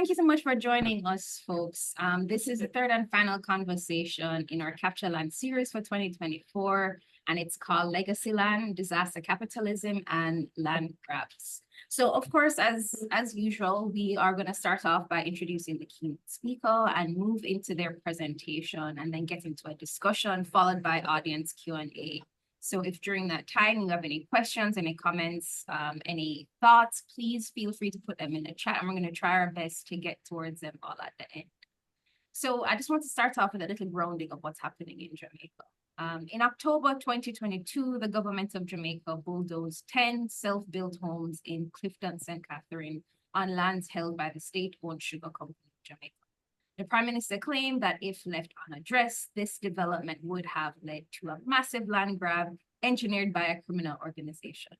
thank you so much for joining us, folks. This is the third and final conversation in our Capture Land series for 2024, and it's called Legacy Land, Disaster Capitalism, and Land Grabs. So, of course, as usual, we are going to start off by introducing the keynote speaker and move into their presentation and then get into a discussion followed by audience Q&A. So if during that time you have any questions, any comments, any thoughts, please feel free to put them in the chat, and we're going to try our best to get towards them all at the end. So I just want to start off with a little grounding of what's happening in Jamaica. In October 2022, the government of Jamaica bulldozed 10 self-built homes in Clifton, St. Catherine on lands held by the state-owned sugar company of Jamaica. The Prime Minister claimed that if left unaddressed, this development would have led to a massive land grab engineered by a criminal organization.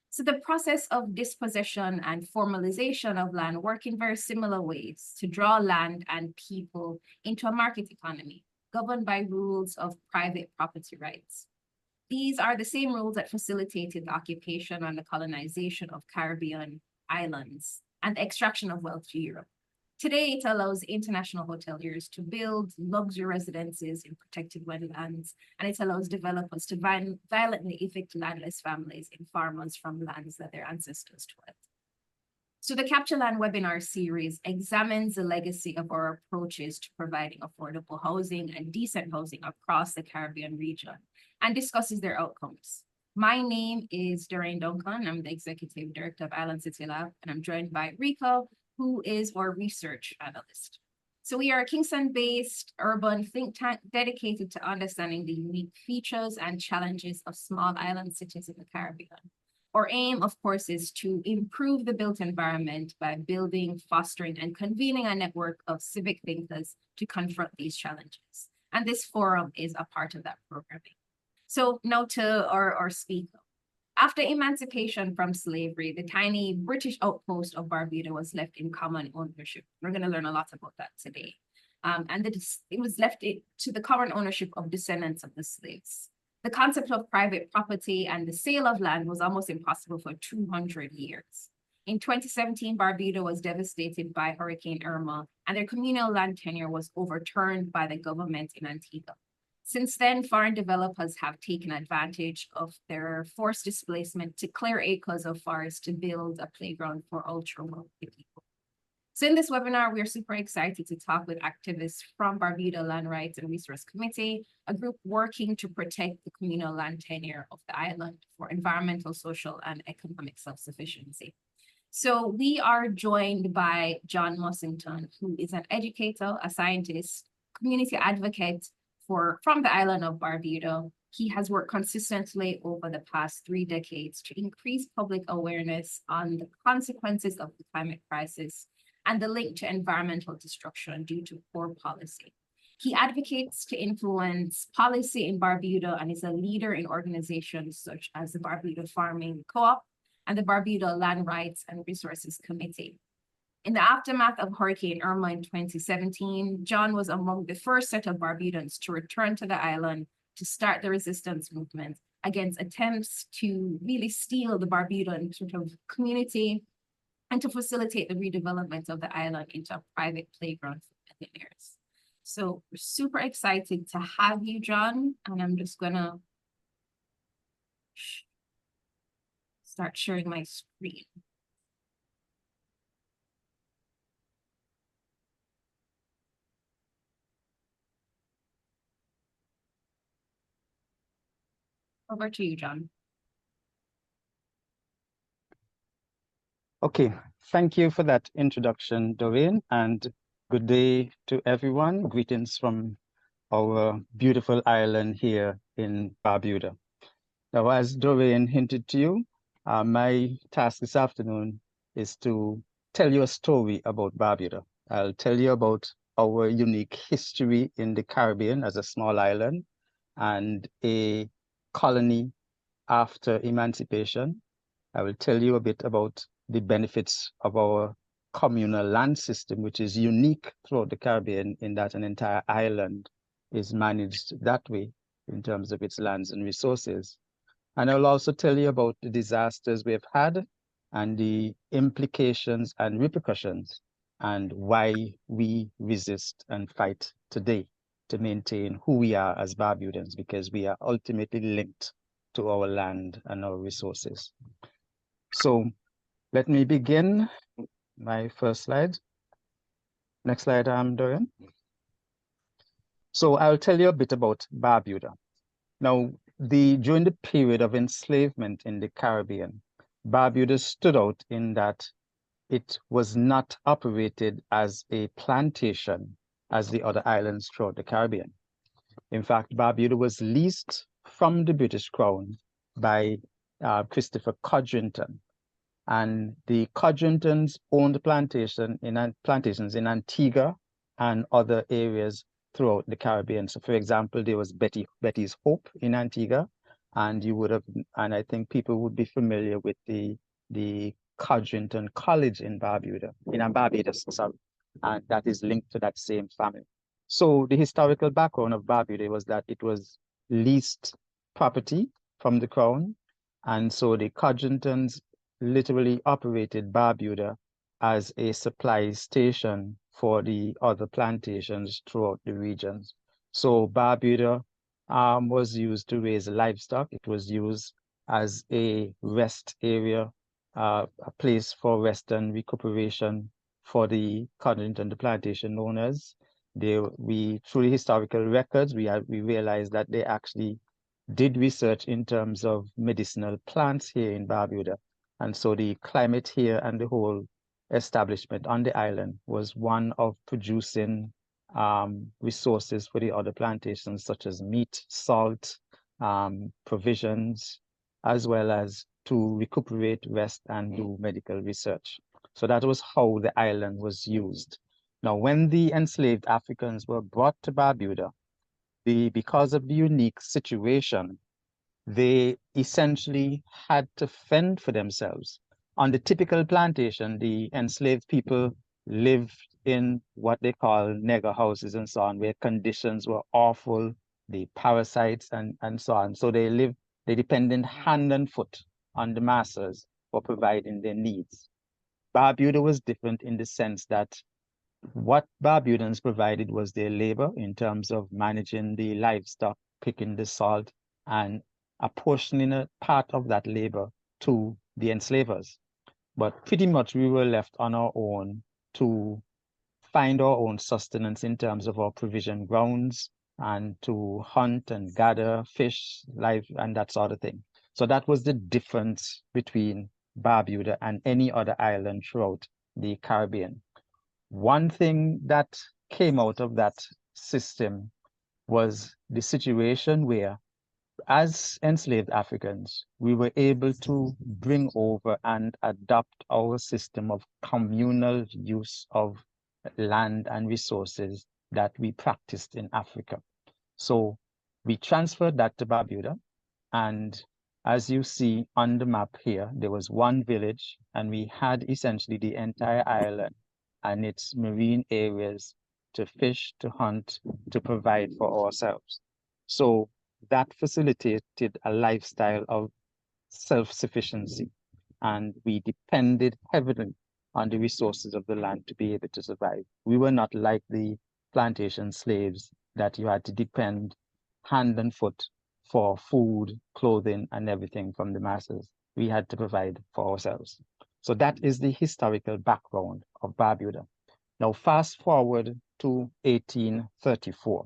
So the process of dispossession and formalization of land work in very similar ways to draw land and people into a market economy governed by rules of private property rights. These are the same rules that facilitated the occupation and the colonization of Caribbean islands and the extraction of wealth to Europe. Today, it allows international hoteliers to build luxury residences in protected wetlands, and it allows developers to violently evict landless families and farmers from lands that their ancestors toiled. So the Capture Land webinar series examines the legacy of our approaches to providing affordable housing and decent housing across the Caribbean region and discusses their outcomes. My name is Doreen Duncan. I'm the Executive Director of Island City Lab, and I'm joined by Rico, who is our research analyst. So we are a Kingston-based urban think tank dedicated to understanding the unique features and challenges of small island cities in the Caribbean. Our aim, of course, is to improve the built environment by building, fostering, and convening a network of civic thinkers to confront these challenges. And this forum is a part of that programming. So now to our speaker. After emancipation from slavery, the tiny British outpost of Barbuda was left in common ownership. We're going to learn a lot about that today. And it was left to the common ownership of descendants of the slaves. The concept of private property and the sale of land was almost impossible for 200 years. In 2017, Barbuda was devastated by Hurricane Irma, and their communal land tenure was overturned by the government in Antigua. Since then, foreign developers have taken advantage of their forced displacement to clear acres of forest to build a playground for ultra-wealthy people. So in this webinar, we are super excited to talk with activists from Barbuda Land Rights and Resource Committee, a group working to protect the communal land tenure of the island for environmental, social, and economic self-sufficiency. So we are joined by John Mussington, who is an educator, a scientist, community advocate, from the island of Barbuda. He has worked consistently over the past 3 decades to increase public awareness on the consequences of the climate crisis and the link to environmental destruction due to poor policy. He advocates to influence policy in Barbuda and is a leader in organizations such as the Barbuda Farming Co-op and the Barbuda Land Rights and Resources Committee. In the aftermath of Hurricane Irma in 2017, John was among the first set of Barbudans to return to the island to start the resistance movement against attempts to really steal the Barbudan sort of community and to facilitate the redevelopment of the island into a private playground for millionaires. So we're super excited to have you, John, and I'm just gonna start sharing my screen. Over to you, John. Okay, thank you for that introduction, Doreen, and good day to everyone. Greetings from our beautiful island here in Barbuda. Now, as Doreen hinted to you, my task this afternoon is to tell you a story about Barbuda. I'll tell you about our unique history in the Caribbean as a small island and a colony after emancipation. I will tell you a bit about the benefits of our communal land system, which is unique throughout the Caribbean in that an entire island is managed that way in terms of its lands and resources. And I'll also tell you about the disasters we've had and the implications and repercussions and why we resist and fight today to maintain who we are as Barbudans, because we are ultimately linked to our land and our resources. So let me begin my first slide. Next slide, Dorian. So I'll tell you a bit about Barbuda. Now, during the period of enslavement in the Caribbean, Barbuda stood out in that it was not operated as a plantation as the other islands throughout the Caribbean. In fact, Barbuda was leased from the British Crown by Christopher Codrington. And the Codringtons owned plantations in Antigua and other areas throughout the Caribbean. So, for example, there was Betty's Hope in Antigua, and I think people would be familiar with the Codrington College in Barbados, sorry, and that is linked to that same family. So the historical background of Barbuda was that it was leased property from the Crown, and so the Codringtons literally operated Barbuda as a supply station for the other plantations throughout the regions. So Barbuda was used to raise livestock. It was used as a rest area, a place for rest and recuperation for the Codrington, the plantation owners. Through the historical records, we realized that they actually did research in terms of medicinal plants here in Barbuda. And so the climate here and the whole establishment on the island was one of producing resources for the other plantations, such as meat, salt, provisions, as well as to recuperate, rest, and do medical research. So that was how the island was used. Now, when the enslaved Africans were brought to Barbuda, because of the unique situation, they essentially had to fend for themselves. On the typical plantation, the enslaved people lived in what they call nigger houses and so on, where conditions were awful, the parasites and so on. So they depended hand and foot on the masters for providing their needs. Barbuda was different in the sense that what Barbudans provided was their labor in terms of managing the livestock, picking the salt, and apportioning a part of that labor to the enslavers. But pretty much we were left on our own to find our own sustenance in terms of our provision grounds and to hunt and gather fish, life, and that sort of thing. So that was the difference between Barbuda and any other island throughout the Caribbean. One thing that came out of that system was the situation where, as enslaved Africans, we were able to bring over and adopt our system of communal use of land and resources that we practiced in Africa. So we transferred that to Barbuda, and as you see on the map here, there was one village, and we had essentially the entire island and its marine areas to fish, to hunt, to provide for ourselves. So that facilitated a lifestyle of self-sufficiency, and we depended heavily on the resources of the land to be able to survive. We were not like the plantation slaves that you had to depend hand and foot for food, clothing, and everything from the masters. We had to provide for ourselves. So that is the historical background of Barbuda. Now, fast forward to 1834.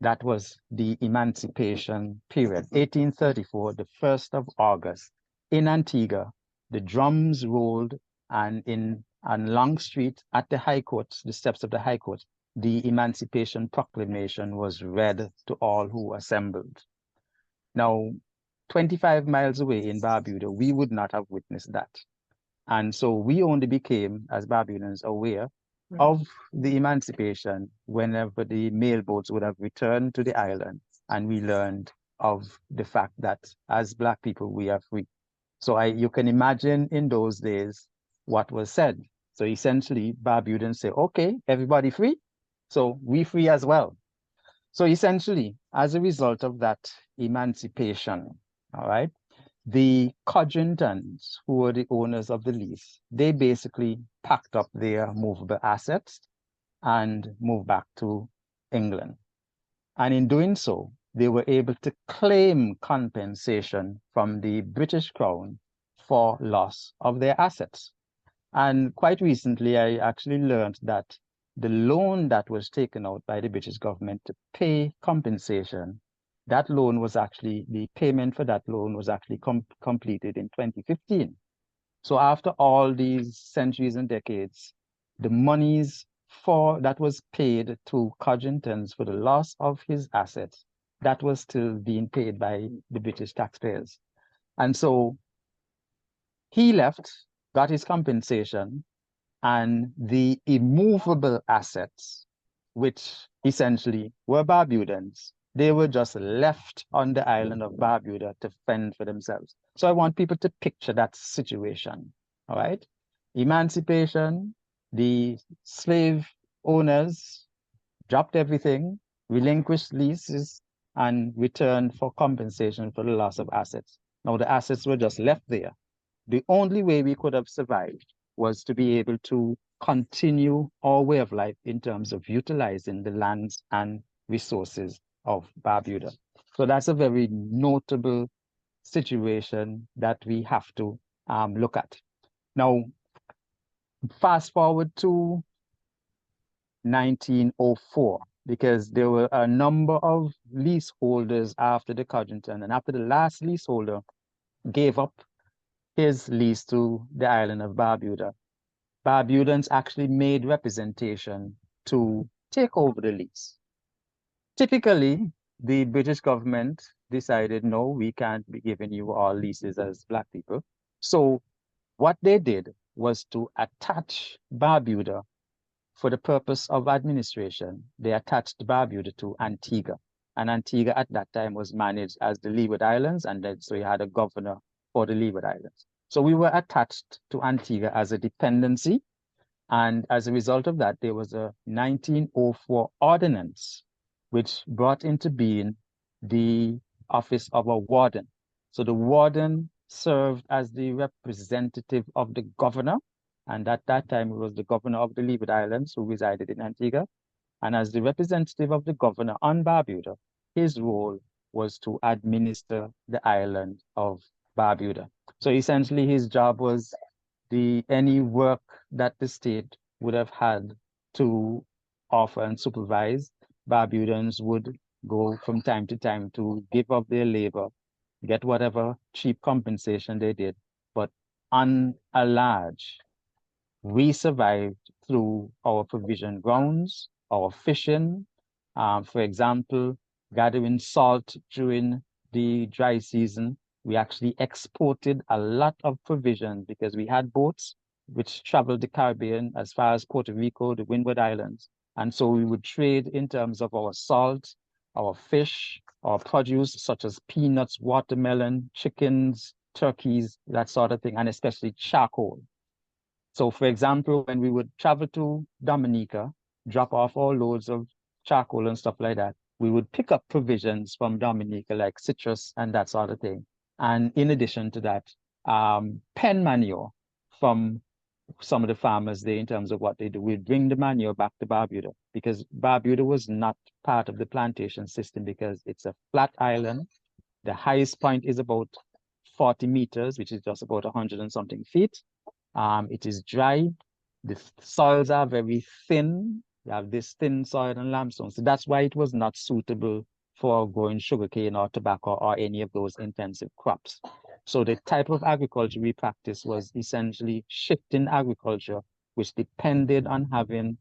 That was the emancipation period. 1834, the 1st of August, in Antigua, the drums rolled, and on Long Street at the High Court, the steps of the High Court, the Emancipation Proclamation was read to all who assembled. Now, 25 miles away in Barbuda, we would not have witnessed that. And so we only became, as Barbudans, aware of the emancipation whenever the mail boats would have returned to the island, and we learned of the fact that as Black people, we are free. So you can imagine in those days what was said. So essentially, Barbudans say, okay, everybody free? So we free as well. So essentially, as a result of that emancipation, all right, the Codringtons, who were the owners of the lease, they basically packed up their movable assets and moved back to England. And in doing so, they were able to claim compensation from the British Crown for loss of their assets. And quite recently, I actually learned that the loan that was taken out by the British government to pay compensation, that loan was actually, the payment for that loan was actually completed in 2015. So after all these centuries and decades, the monies that was paid to Codringtons for the loss of his assets, that was still being paid by the British taxpayers. And so he left, got his compensation, and the immovable assets, which essentially were Barbudans, they were just left on the island of Barbuda to fend for themselves. So I want people to picture that situation, all right? Emancipation, the slave owners dropped everything, relinquished leases, and returned for compensation for the loss of assets. Now the assets were just left there. The only way we could have survived was to be able to continue our way of life in terms of utilizing the lands and resources of Barbuda. So that's a very notable situation that we have to look at. Now, fast forward to 1904, because there were a number of leaseholders after the Codrington, and after the last leaseholder gave up his lease to the island of Barbuda, Barbudans actually made representation to take over the lease. Typically, the British government decided, no, we can't be giving you all leases as Black people. So what they did was to attach Barbuda for the purpose of administration. They attached Barbuda to Antigua. And Antigua at that time was managed as the Leeward Islands, and then so you had a governor for the Leeward Islands. So we were attached to Antigua as a dependency. And as a result of that, there was a 1904 ordinance which brought into being the office of a warden. So the warden served as the representative of the governor. And at that time, it was the governor of the Leeward Islands who resided in Antigua. And as the representative of the governor on Barbuda, his role was to administer the island of Barbuda. So essentially, his job was any work that the state would have had to offer and supervise. Barbudans would go from time to time to give up their labor, get whatever cheap compensation they did, but on a large, we survived through our provision grounds, our fishing, for example, gathering salt during the dry season. We actually exported a lot of provisions because we had boats which traveled the Caribbean as far as Puerto Rico, the Windward Islands. And so we would trade in terms of our salt, our fish, our produce, such as peanuts, watermelon, chickens, turkeys, that sort of thing, and especially charcoal. So for example, when we would travel to Dominica, drop off our loads of charcoal and stuff like that, we would pick up provisions from Dominica, like citrus and that sort of thing. And in addition to that, pen manure from some of the farmers there in terms of what they do. We'd bring the manure back to Barbuda because Barbuda was not part of the plantation system because it's a flat island. The highest point is about 40 meters, which is just about 100 and something feet. It is dry. The soils are very thin. You have this thin soil and limestone. So that's why it was not suitable for growing sugarcane or tobacco or any of those intensive crops. So the type of agriculture we practiced was essentially shifting agriculture, which depended on having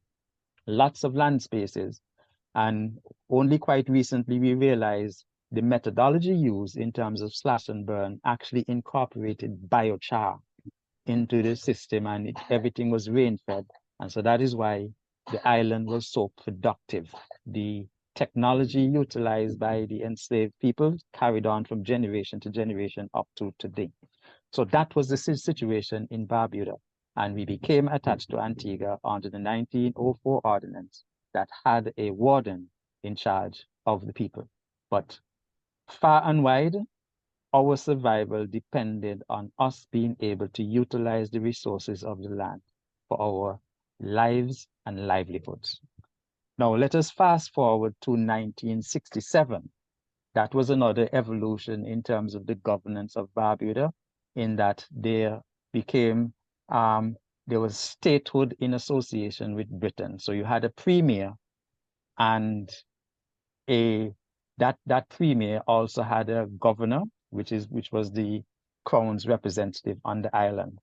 lots of land spaces. And only quite recently we realized the methodology used in terms of slash and burn actually incorporated biochar into the system, and everything was rain-fed. And so that is why the island was so productive. The technology utilized by the enslaved people carried on from generation to generation up to today. So that was the situation in Barbuda. And we became attached to Antigua under the 1904 ordinance that had a warden in charge of the people. But far and wide, our survival depended on us being able to utilize the resources of the land for our lives and livelihoods. Now, let us fast forward to 1967. That was another evolution in terms of the governance of Barbuda, in that there became, there was statehood in association with Britain. So you had a premier, and that premier also had a governor, which was the crown's representative on the island.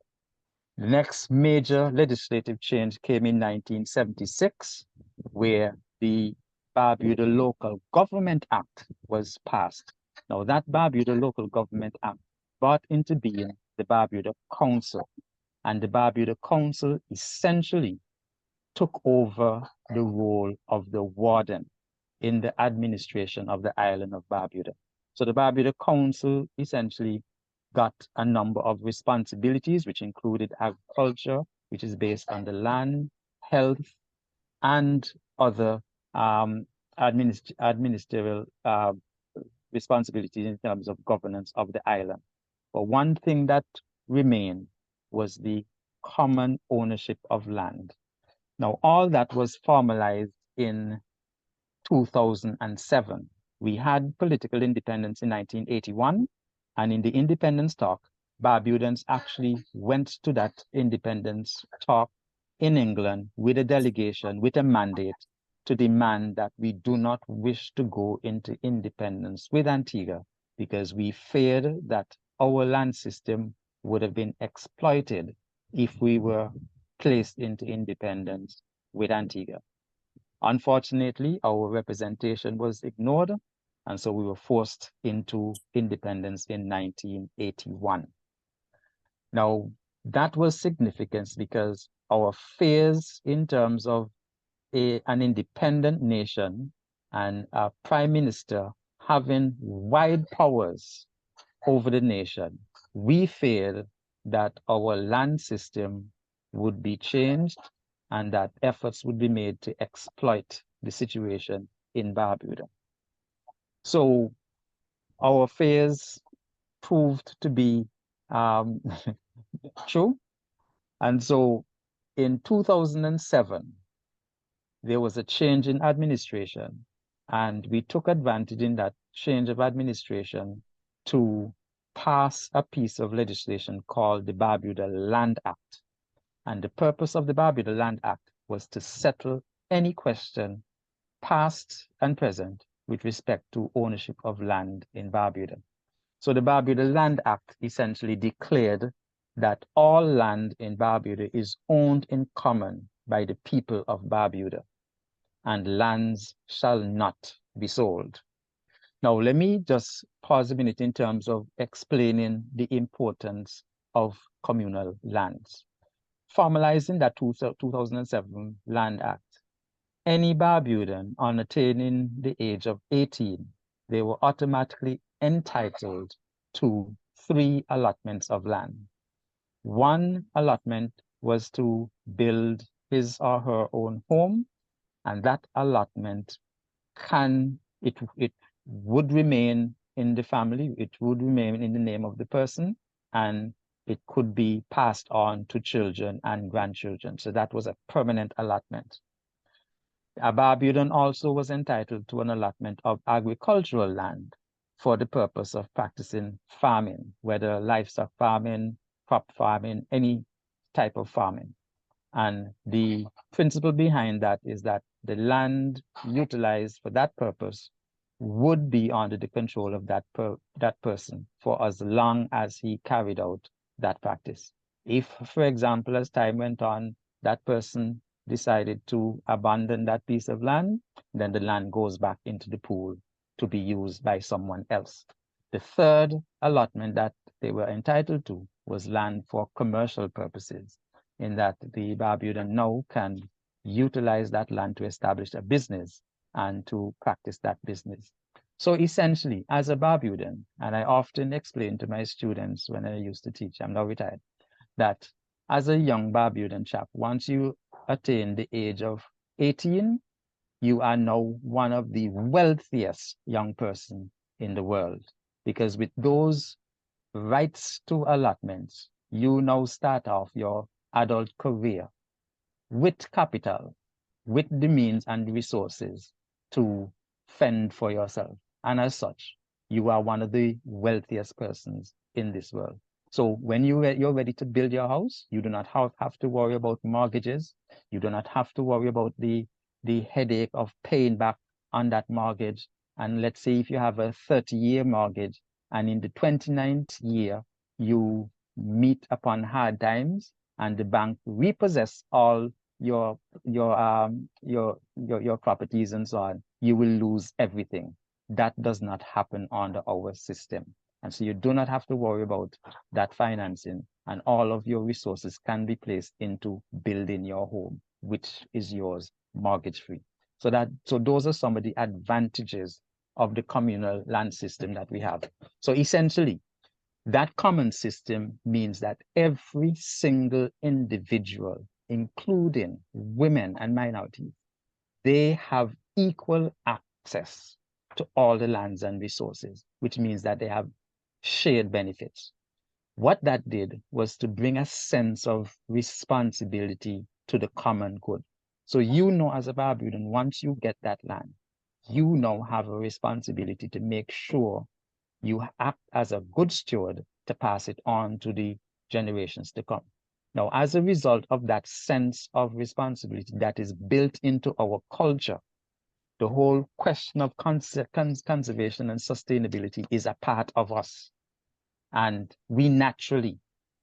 The next major legislative change came in 1976, where the Barbuda Local Government Act was passed. Now, that Barbuda Local Government Act brought into being the Barbuda Council, and the Barbuda Council essentially took over the role of the warden in the administration of the island of Barbuda. So the Barbuda Council essentially got a number of responsibilities, which included agriculture, which is based on the land, health, and other administrative responsibilities in terms of governance of the island. But one thing that remained was the common ownership of land. Now, all that was formalized in 2007. We had political independence in 1981, and in the independence talk, Barbudans actually went to that independence talk in England with a delegation, with a mandate to demand that we do not wish to go into independence with Antigua because we feared that our land system would have been exploited if we were placed into independence with Antigua. Unfortunately, our representation was ignored, and so we were forced into independence in 1981. Now, that was significant because our fears in terms of an independent nation and a prime minister having wide powers over the nation, we feared that our land system would be changed and that efforts would be made to exploit the situation in Barbuda. So our fears proved to be true. And so in 2007, there was a change in administration, and we took advantage in that change of administration to pass a piece of legislation called the Barbuda Land Act. And the purpose of the Barbuda Land Act was to settle any question, past and present, with respect to ownership of land in Barbuda. So the Barbuda Land Act essentially declared that all land in Barbuda is owned in common by the people of Barbuda, and lands shall not be sold. Now, let me just pause a minute in terms of explaining the importance of communal lands. Formalizing that 2007 Land Act, any Barbudan on attaining the age of 18, they were automatically entitled to 3 allotments of land. One allotment was to build his or her own home, and that allotment it would remain in the family, it would remain in the name of the person, and it could be passed on to children and grandchildren. So that was a permanent allotment. A Barbudan also was entitled to an allotment of agricultural land for the purpose of practicing farming, whether livestock farming, crop farming, any type of farming. And the principle behind that is that the land utilized for that purpose would be under the control of that person for as long as he carried out that practice. If, for example, as time went on, that person decided to abandon that piece of land, then the land goes back into the pool to be used by someone else. The third allotment that they were entitled to was land for commercial purposes, in that the Barbudan now can utilize that land to establish a business and to practice that business. So essentially, as a Barbudan, and I often explain to my students when I used to teach, I'm now retired, that as a young Barbudan chap, once you attain the age of 18, you are now one of the wealthiest young person in the world. Because with those rights to allotments. You now start off your adult career with capital, with the means and the resources to fend for yourself. And as such, you are one of the wealthiest persons in this world. So when you're ready to build your house, you do not have to worry about mortgages. You do not have to worry about the headache of paying back on that mortgage. And let's say if you have a 30-year mortgage and in the 29th year, you meet upon hard times and the bank repossess all your properties and so on, you will lose everything. That does not happen under our system. And so you do not have to worry about that financing, and all of your resources can be placed into building your home, which is yours mortgage-free. So those are some of the advantages of the communal land system that we have. So essentially, that common system means that every single individual, including women and minorities, they have equal access to all the lands and resources, which means that they have shared benefits. What that did was to bring a sense of responsibility to the common good. So you know, as a Barbudan, once you get that land, you now have a responsibility to make sure you act as a good steward to pass it on to the generations to come. Now, as a result of that sense of responsibility that is built into our culture, the whole question of conservation and sustainability is a part of us. And we naturally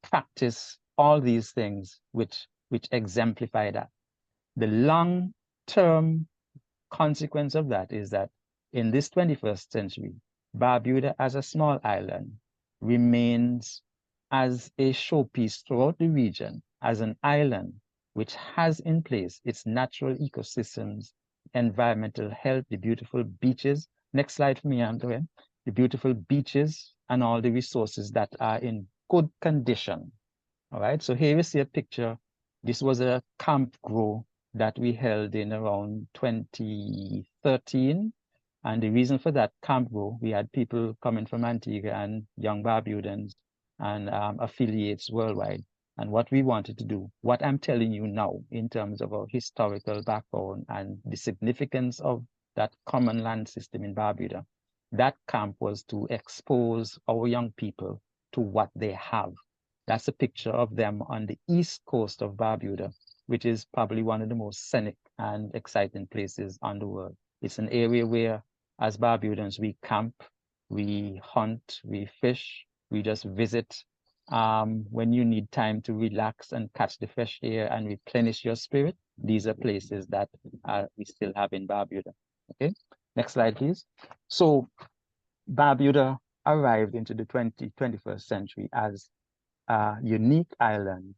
practice all these things which exemplify that. The long-term consequence of that is that in this 21st century, Barbuda as a small island remains as a showpiece throughout the region, as an island which has in place its natural ecosystems, environmental health, the beautiful beaches. Next slide for me, Andrea. The beautiful beaches and all the resources that are in good condition. All right, so here you see a picture. This was a camp grow that we held in around 2013. And the reason for that camp grow, we had people coming from Antigua and young Barbudans and affiliates worldwide. And what we wanted to do, what I'm telling you now in terms of our historical background and the significance of that common land system in Barbuda, that camp was to expose our young people to what they have. That's a picture of them on the east coast of Barbuda, which is probably one of the most scenic and exciting places on the world. It's an area where, as Barbudans, we camp, we hunt, we fish, we just visit. When you need time to relax and catch the fresh air and replenish your spirit, these are places that we still have in Barbuda. Okay, next slide, please. So Barbuda arrived into the 21st century as a unique island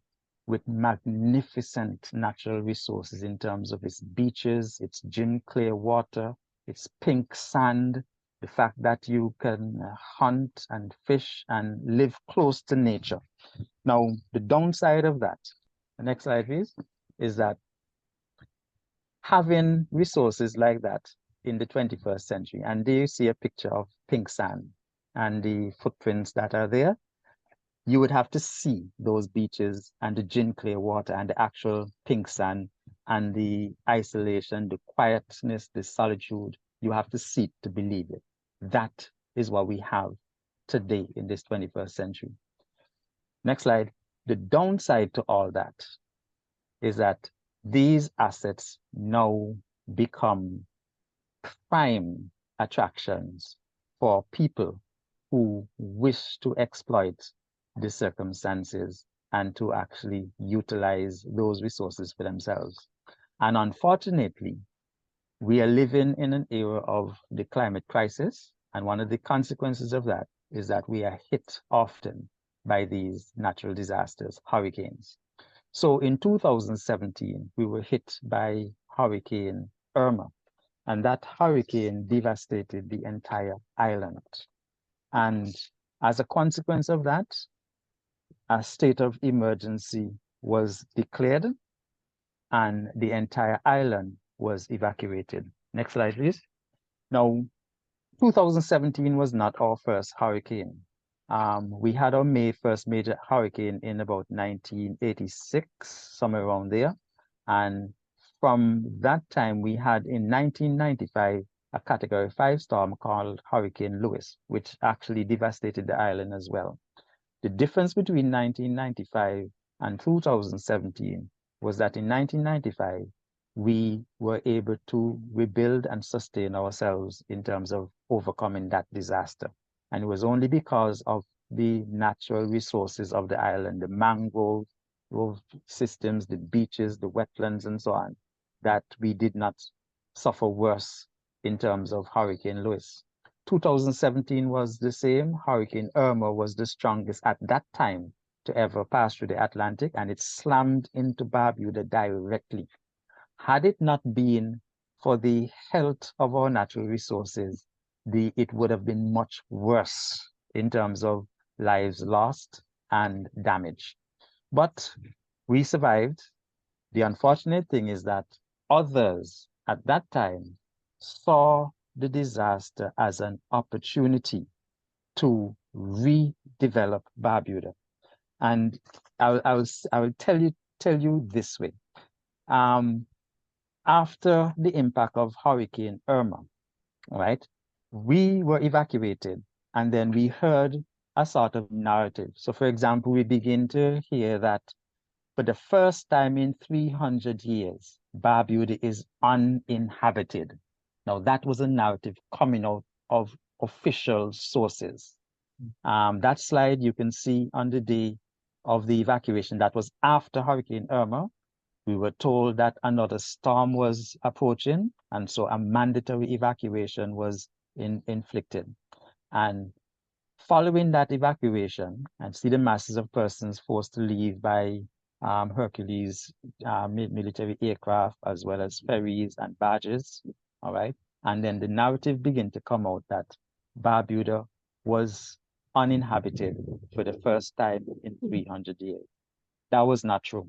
with magnificent natural resources in terms of its beaches, its gin clear water, its pink sand, the fact that you can hunt and fish and live close to nature. Now, the downside of that, the next slide please, is that having resources like that in the 21st century, and there you see a picture of pink sand and the footprints that are there, you would have to see those beaches and the gin clear water and the actual pink sand and the isolation, the quietness, the solitude. You have to see it to believe it. That is what we have today in this 21st century. Next slide. The downside to all that is that these assets now become prime attractions for people who wish to exploit the circumstances and to actually utilize those resources for themselves. And unfortunately, we are living in an era of the climate crisis. And one of the consequences of that is that we are hit often by these natural disasters, hurricanes. So in 2017, we were hit by Hurricane Irma, and that hurricane devastated the entire island. And as a consequence of that, a state of emergency was declared and the entire island was evacuated. Next slide, please. Now, 2017 was not our first hurricane. We had our first major hurricane in about 1986, somewhere around there. And from that time, we had in 1995 a Category 5 storm called Hurricane Lewis, which actually devastated the island as well. The difference between 1995 and 2017 was that in 1995, we were able to rebuild and sustain ourselves in terms of overcoming that disaster. And it was only because of the natural resources of the island, the mangrove systems, the beaches, the wetlands, and so on, that we did not suffer worse in terms of Hurricane Lewis. 2017 was the same. Hurricane Irma was the strongest at that time to ever pass through the Atlantic, and it slammed into Barbuda directly. Had it not been for the health of our natural resources, it would have been much worse in terms of lives lost and damage. But we survived. The unfortunate thing is that others at that time saw the disaster as an opportunity to redevelop Barbuda. And I will tell you this way. After the impact of Hurricane Irma, right, we were evacuated, and then we heard a sort of narrative. So, for example, we begin to hear that for the first time in 300 years, Barbuda is uninhabited. Now, that was a narrative coming out of official sources. That slide you can see on the day of the evacuation, that was after Hurricane Irma. We were told that another storm was approaching, and so a mandatory evacuation was inflicted. And following that evacuation, and see the masses of persons forced to leave by Hercules military aircraft, as well as ferries and barges, all right? And then the narrative began to come out that Barbuda was uninhabited for the first time in 300 years. That was not true,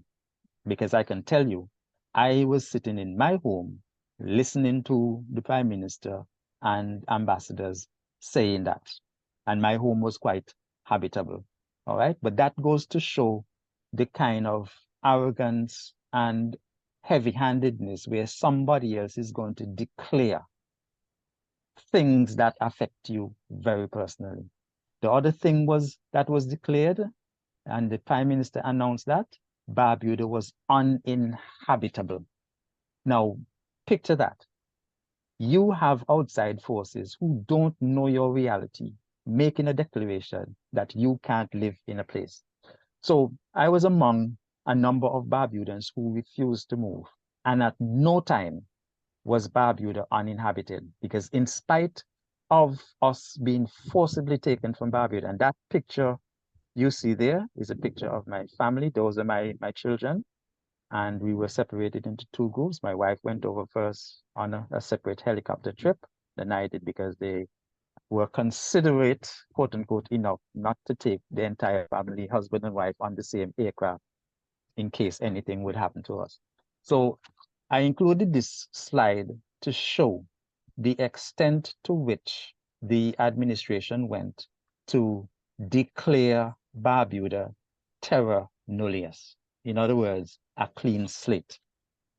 because I can tell you, I was sitting in my home listening to the Prime Minister and ambassadors saying that, and my home was quite habitable, all right? But that goes to show the kind of arrogance and heavy-handedness where somebody else is going to declare things that affect you very personally. The other thing that was declared, and the Prime Minister announced that Barbuda was uninhabitable. Now, picture that. You have outside forces who don't know your reality making a declaration that you can't live in a place. So I was among a number of Barbudans who refused to move. And at no time was Barbuda uninhabited, because in spite of us being forcibly taken from Barbuda, and that picture you see there is a picture of my family. Those are my children. And we were separated into two groups. My wife went over first on a separate helicopter trip. Then I did, because they were considerate, quote unquote, enough not to take the entire family, husband and wife, on the same aircraft in case anything would happen to us. So I included this slide to show the extent to which the administration went to declare Barbuda terra nullius. In other words, a clean slate.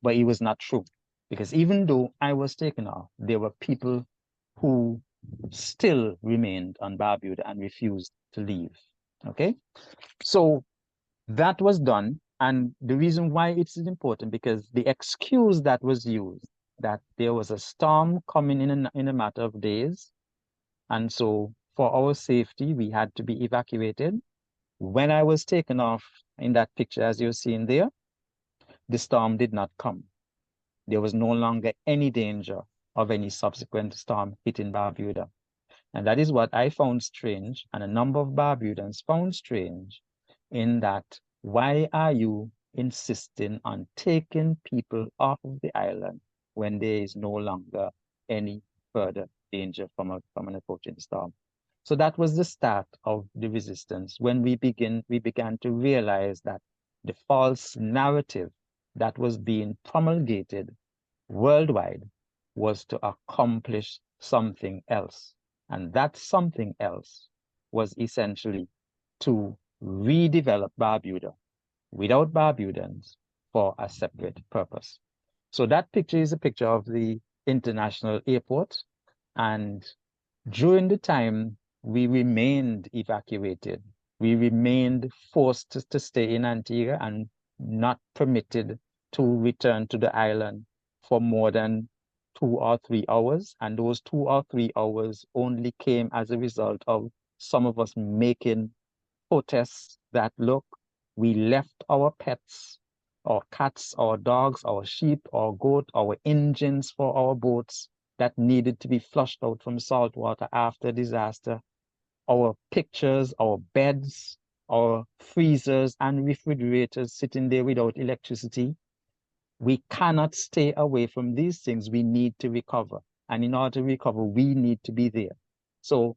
But it was not true, because even though I was taken off, there were people who still remained on Barbuda and refused to leave. Okay, so that was done. And the reason why it's important, because the excuse that was used, that there was a storm coming in a matter of days, and so for our safety, we had to be evacuated. When I was taken off in that picture, as you're seeing there, the storm did not come. There was no longer any danger of any subsequent storm hitting Barbuda. And that is what I found strange, and a number of Barbudans found strange, in that, why are you insisting on taking people off of the island when there is no longer any further danger from an approaching storm? So that was the start of the resistance, when we began to realize that the false narrative that was being promulgated worldwide was to accomplish something else. And that something else was essentially to redevelop Barbuda without Barbudans for a separate purpose. So that picture is a picture of the international airport. And during the time we remained evacuated, we remained forced to stay in Antigua and not permitted to return to the island for more than 2 or 3 hours. And those 2 or 3 hours only came as a result of some of us making protests that, look, we left our pets, our cats, our dogs, our sheep, our goat, our engines for our boats that needed to be flushed out from salt water after disaster, our pictures, our beds, our freezers and refrigerators sitting there without electricity. We cannot stay away from these things. We need to recover. And in order to recover, we need to be there. So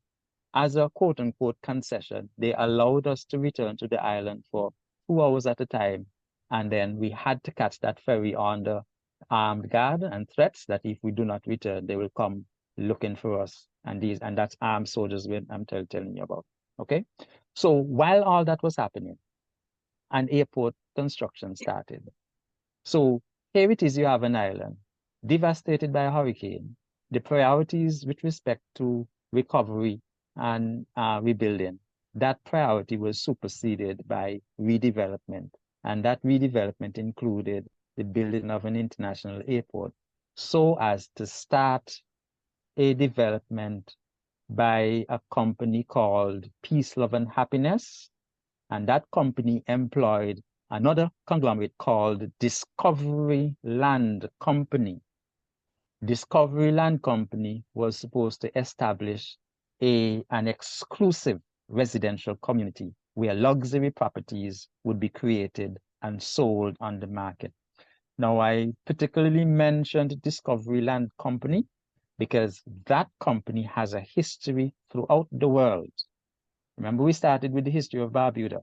as a quote unquote concession, they allowed us to return to the island for 2 hours at a time. And then we had to catch that ferry under armed guard and threats that if we do not return, they will come looking for us. And that's armed soldiers I'm telling you about. Okay. So while all that was happening, an airport construction started. So here it is, you have an island devastated by a hurricane. The priorities with respect to recovery and rebuilding, that priority was superseded by redevelopment. And that redevelopment included the building of an international airport so as to start a development by a company called Peace, Love, and Happiness. And that company employed another conglomerate called Discovery Land Company. Discovery Land Company was supposed to establish an exclusive residential community where luxury properties would be created and sold on the market. Now, I particularly mentioned Discovery Land Company because that company has a history throughout the world. Remember, we started with the history of Barbuda.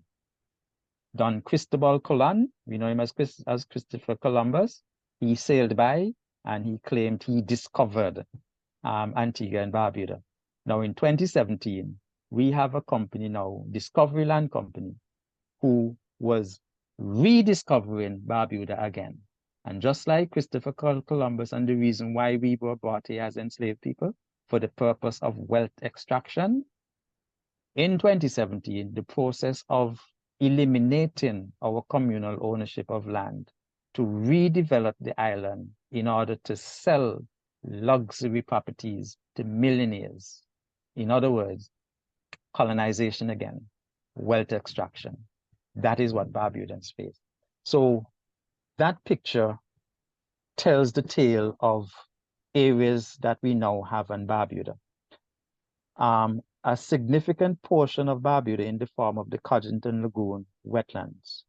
Don Cristobal Colon, we know him as Christopher Columbus. He sailed by and he claimed he discovered Antigua and Barbuda. Now in 2017, we have a company now, Discovery Land Company, who was rediscovering Barbuda again. And just like Christopher Columbus, and the reason why we were brought here as enslaved people, for the purpose of wealth extraction, in 2017, the process of eliminating our communal ownership of land to redevelop the island in order to sell luxury properties to millionaires. In other words, colonization again, wealth extraction. That is what Barbudans face. So that picture tells the tale of areas that we now have in Barbuda. A significant portion of Barbuda in the form of the Codrington Lagoon wetlands,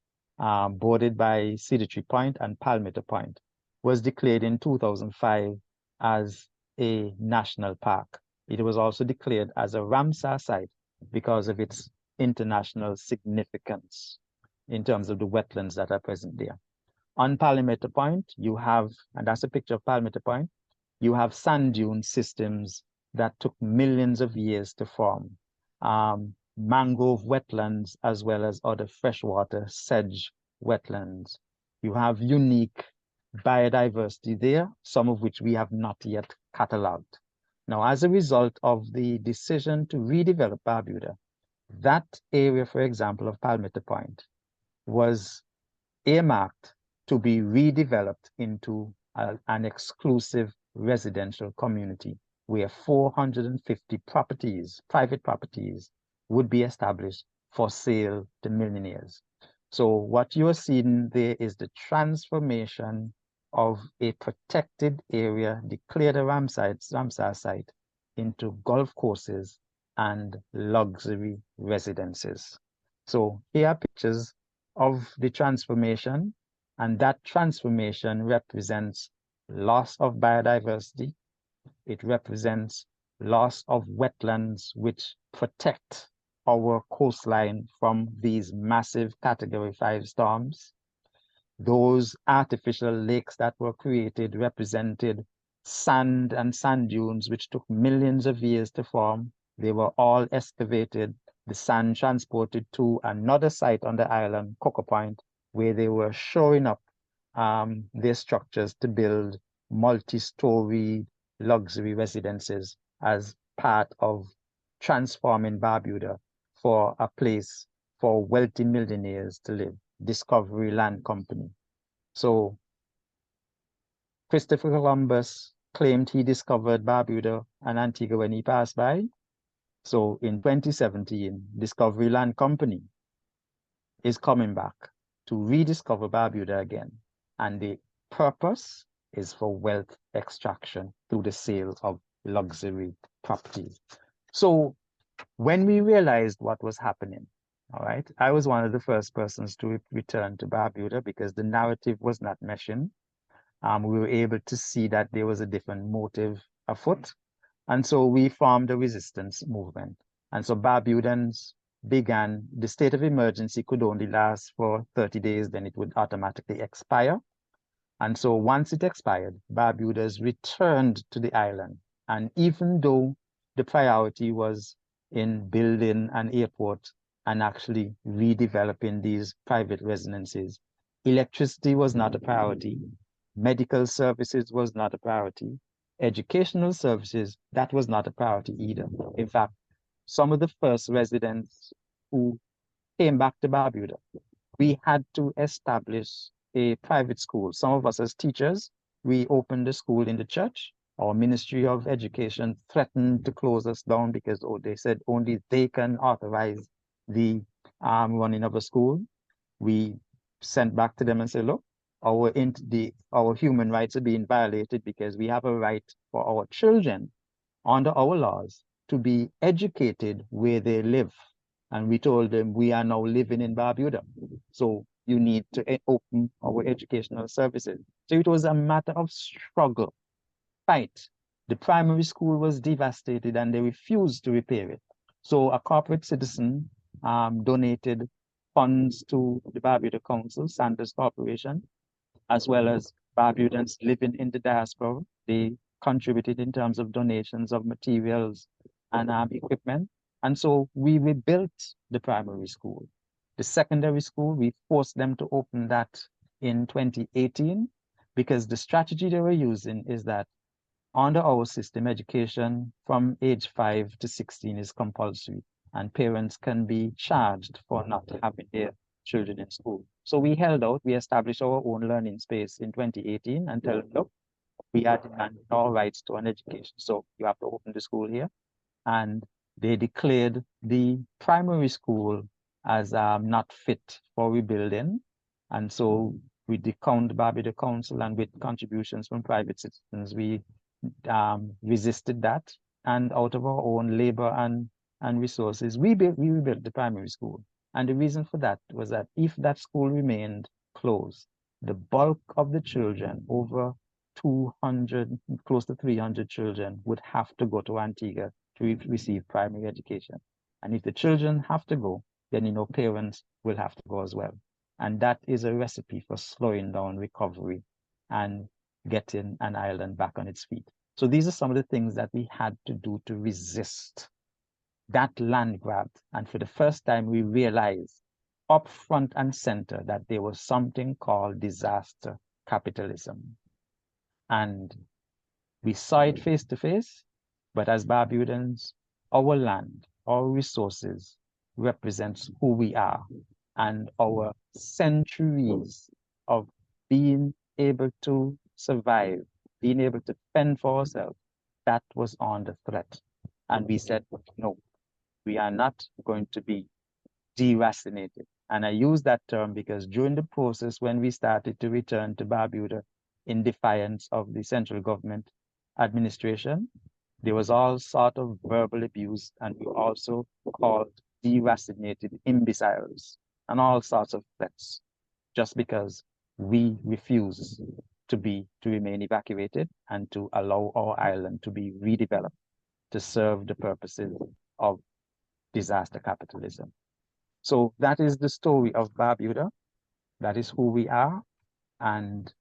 bordered by Cedar Tree Point and Palmetto Point, was declared in 2005 as a national park. It was also declared as a Ramsar site because of its international significance in terms of the wetlands that are present there. On Palmetto Point, you have, and that's a picture of Palmetto Point, you have sand dune systems that took millions of years to form, mangrove wetlands, as well as other freshwater sedge wetlands. You have unique biodiversity there, some of which we have not yet cataloged. Now, as a result of the decision to redevelop Barbuda, that area, for example, of Palmetto Point was earmarked to be redeveloped into an exclusive residential community where 450 properties, private properties, would be established for sale to millionaires. So what you're seeing there is the transformation of a protected area declared a Ramsar site into golf courses and luxury residences. So here are pictures of the transformation, and that transformation represents loss of biodiversity. It represents loss of wetlands which protect our coastline from these massive Category 5 storms. Those artificial lakes that were created represented sand and sand dunes which took millions of years to form. They were all excavated the sand transported to another site on the island, Coco Point, where they were shoring up their structures to build multi-story luxury residences as part of transforming Barbuda for a place for wealthy millionaires to live, Discovery Land Company. So Christopher Columbus claimed he discovered Barbuda and Antigua when he passed by. So in 2017, Discovery Land Company is coming back to rediscover Barbuda again. And the purpose is for wealth extraction through the sale of luxury properties. So when we realized what was happening, all right, I was one of the first persons to return to Barbuda because the narrative was not meshing. We were able to see that there was a different motive afoot. And so we formed a resistance movement. And so Barbudans began, the state of emergency could only last for 30 days, then it would automatically expire. And so once it expired, Barbudas returned to the island. And even though the priority was in building an airport and actually redeveloping these private residences, electricity was not a priority. Medical services was not a priority. Educational services, that was not a priority either. In fact, some of the first residents who came back to Barbuda, we had to establish a private school. Some of us as teachers, we opened a school in the church. Our Ministry of Education threatened to close us down because they said only they can authorize the running of a school. We sent back to them and said, look, our human rights are being violated because we have a right for our children under our laws to be educated where they live. And we told them we are now living in Barbuda. So you need to open our educational services. So it was a matter of struggle, fight. The primary school was devastated and they refused to repair it. So a corporate citizen donated funds to the Barbuda Council, Sanders Corporation, as well as Barbudans living in the diaspora. They contributed in terms of donations of materials and equipment. And so we rebuilt the primary school. The secondary school, we forced them to open that in 2018 because the strategy they were using is that under our system, education from age 5 to 16 is compulsory and parents can be charged for not having their children in school. So we held out, we established our own learning space in 2018 and told them, look, we are demanding our rights to an education. So you have to open the school here. And they declared the primary school as not fit for rebuilding. And so with the Barbuda Council and with contributions from private citizens, we resisted that. And out of our own labor and resources, we rebuilt the primary school. And the reason for that was that if that school remained closed, the bulk of the children, over 200, close to 300 children, would have to go to Antigua to receive primary education. And if the children have to go, then parents will have to go as well. And that is a recipe for slowing down recovery and getting an island back on its feet. So these are some of the things that we had to do to resist that land grab. And for the first time, we realized up front and center that there was something called disaster capitalism. And we saw it face to face, but as Barbudans, our land, our resources represents who we are, and our centuries of being able to survive, being able to fend for ourselves, that was under threat. And we said, no, we are not going to be deracinated. And I use that term because during the process, when we started to return to Barbuda in defiance of the central government administration, there was all sort of verbal abuse, and we also called deracinated imbeciles and all sorts of threats, just because we refuse to remain evacuated and to allow our island to be redeveloped to serve the purposes of disaster capitalism. So that is the story of Barbuda. That is who we are. And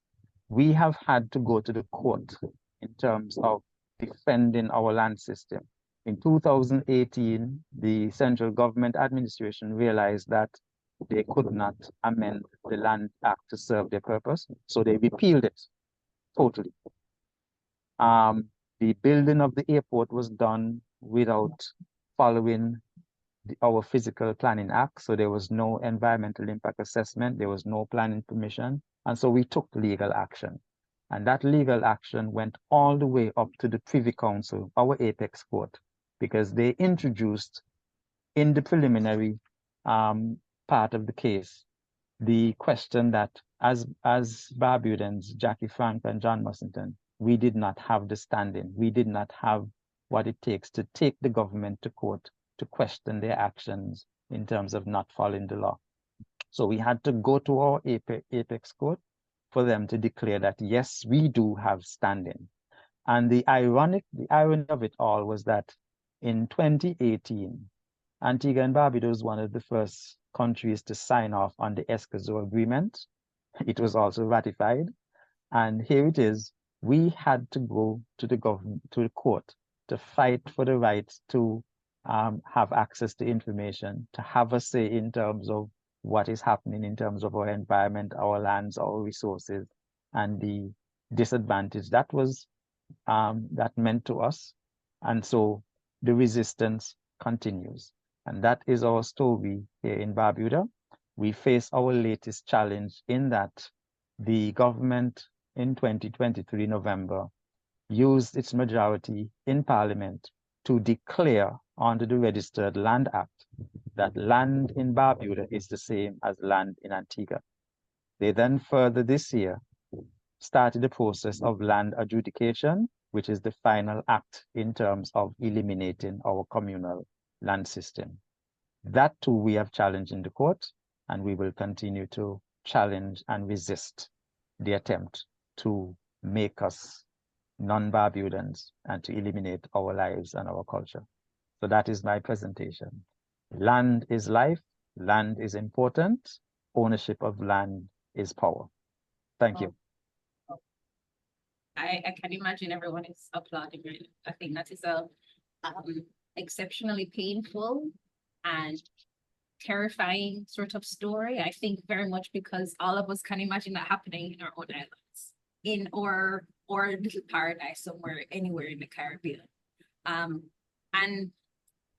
we have had to go to the court in terms of defending our land system. In 2018, the central government administration realized that they could not amend the Land Act to serve their purpose, so they repealed it totally. The building of the airport was done without following our Physical Planning Act, so there was no environmental impact assessment, there was no planning permission, and so we took legal action. And that legal action went all the way up to the Privy Council, our apex court, because they introduced in the preliminary part of the case the question that as Barbudans, Jackie Frank and John Mussington, we did not have the standing. We did not have what it takes to take the government to court to question their actions in terms of not following the law. So we had to go to our apex court for them to declare that, yes, we do have standing. And the irony of it all was that in 2018, Antigua and Barbuda was one of the first countries to sign off on the Escazú Agreement. It was also ratified. And here it is. We had to go to the government, to the court, to fight for the right to have access to information, to have a say in terms of what is happening in terms of our environment, our lands, our resources, and the disadvantage that was that meant to us. And so the resistance continues. And that is our story here in Barbuda. We face our latest challenge in that the government in 2023 November used its majority in Parliament to declare under the Registered Land Act that land in Barbuda is the same as land in Antigua. They then further this year started the process of land adjudication, which is the final act in terms of eliminating our communal land system. That too we have challenged in the court, and we will continue to challenge and resist the attempt to make us non-Barbudans and to eliminate our lives and our culture. So that is my presentation. Land is life, land is important, ownership of land is power. Thank you. I can imagine everyone is applauding right now. I think that is a exceptionally painful and terrifying sort of story. I think very much because all of us can imagine that happening in our own islands, in or little paradise somewhere, anywhere in the Caribbean. And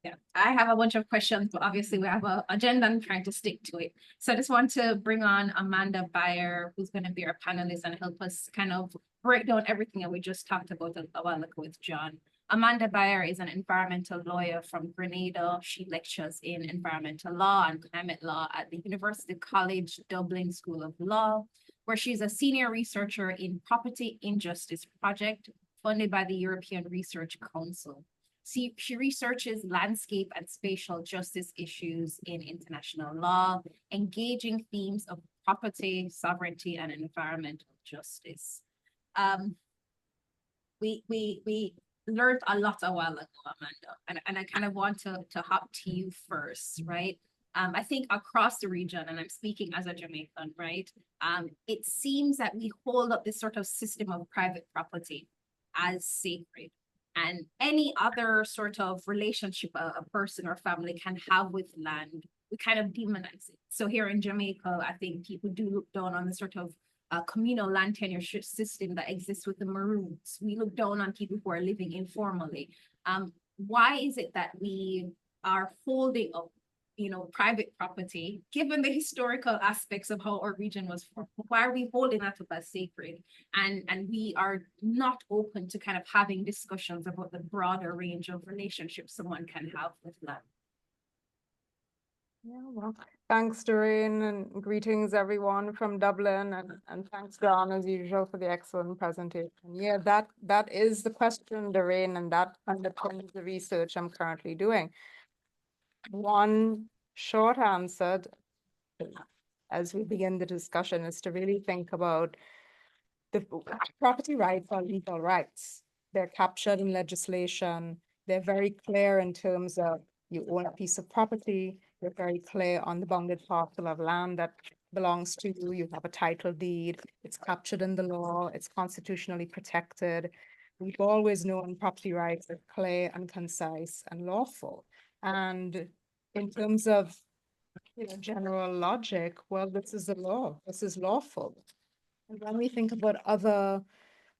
yeah, I have a bunch of questions, but obviously we have an agenda and trying to stick to it. So I just want to bring on Amanda Byer, who's going to be our panelist and help us kind of break down everything that we just talked about a while ago with John. Amanda Byer is an environmental lawyer from Grenada. She lectures in environmental law and climate law at the University College Dublin School of Law, where she's a senior researcher in Property Injustice Project, funded by the European Research Council. She researches landscape and spatial justice issues in international law, engaging themes of property, sovereignty, and environmental justice. We learned a lot a while ago, Amanda, and I kind of want to hop to you first, right? I think across the region, and I'm speaking as a Jamaican, right? It seems that we hold up this sort of system of private property as sacred. And any other sort of relationship a person or family can have with land, we kind of demonize it. So here in Jamaica, I think people do look down on the sort of communal land tenure system that exists with the Maroons. We look down on people who are living informally. Why is it that we are holding up, private property, given the historical aspects of how our region was formed? Why are we holding that up as sacred? And we are not open to kind of having discussions about the broader range of relationships someone can have with land. Yeah, well, thanks, Doreen, and greetings everyone from Dublin, and thanks, John, as usual, for the excellent presentation. Yeah, that is the question, Doreen, and that underpins the research I'm currently doing. One short answer as we begin the discussion is to really think about the property rights are legal rights. They're captured in legislation. They're very clear in terms of you own a piece of property. You're very clear on the bounded parcel of land that belongs to you. You have a title deed. It's captured in the law. It's constitutionally protected. we've always known property rights are clear and concise and lawful. And in terms of, you know, general logic, well, this is the law, this is lawful. And when we think about other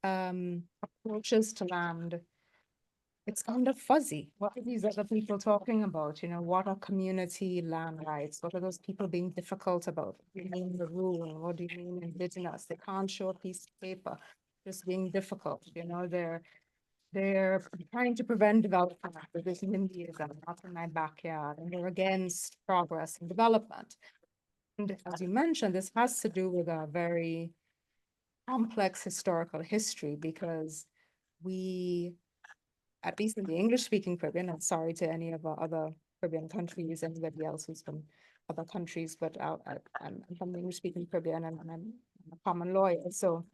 approaches to land, it's kind of fuzzy. What are these other people talking about? You know, what are community land rights? What are those people being difficult about? What do you mean maroon? What do you mean indigenous? They can't show a piece of paper, just being difficult. You know, they're trying to prevent development. This NIMBYism, not in my backyard, and they're against progress and development. And as you mentioned, this has to do with a very complex historical history, because we, at least in the English-speaking Caribbean, I'm sorry to any of our other Caribbean countries, anybody else who's from other countries, but I'm from the English-speaking Caribbean, and I'm a common lawyer. So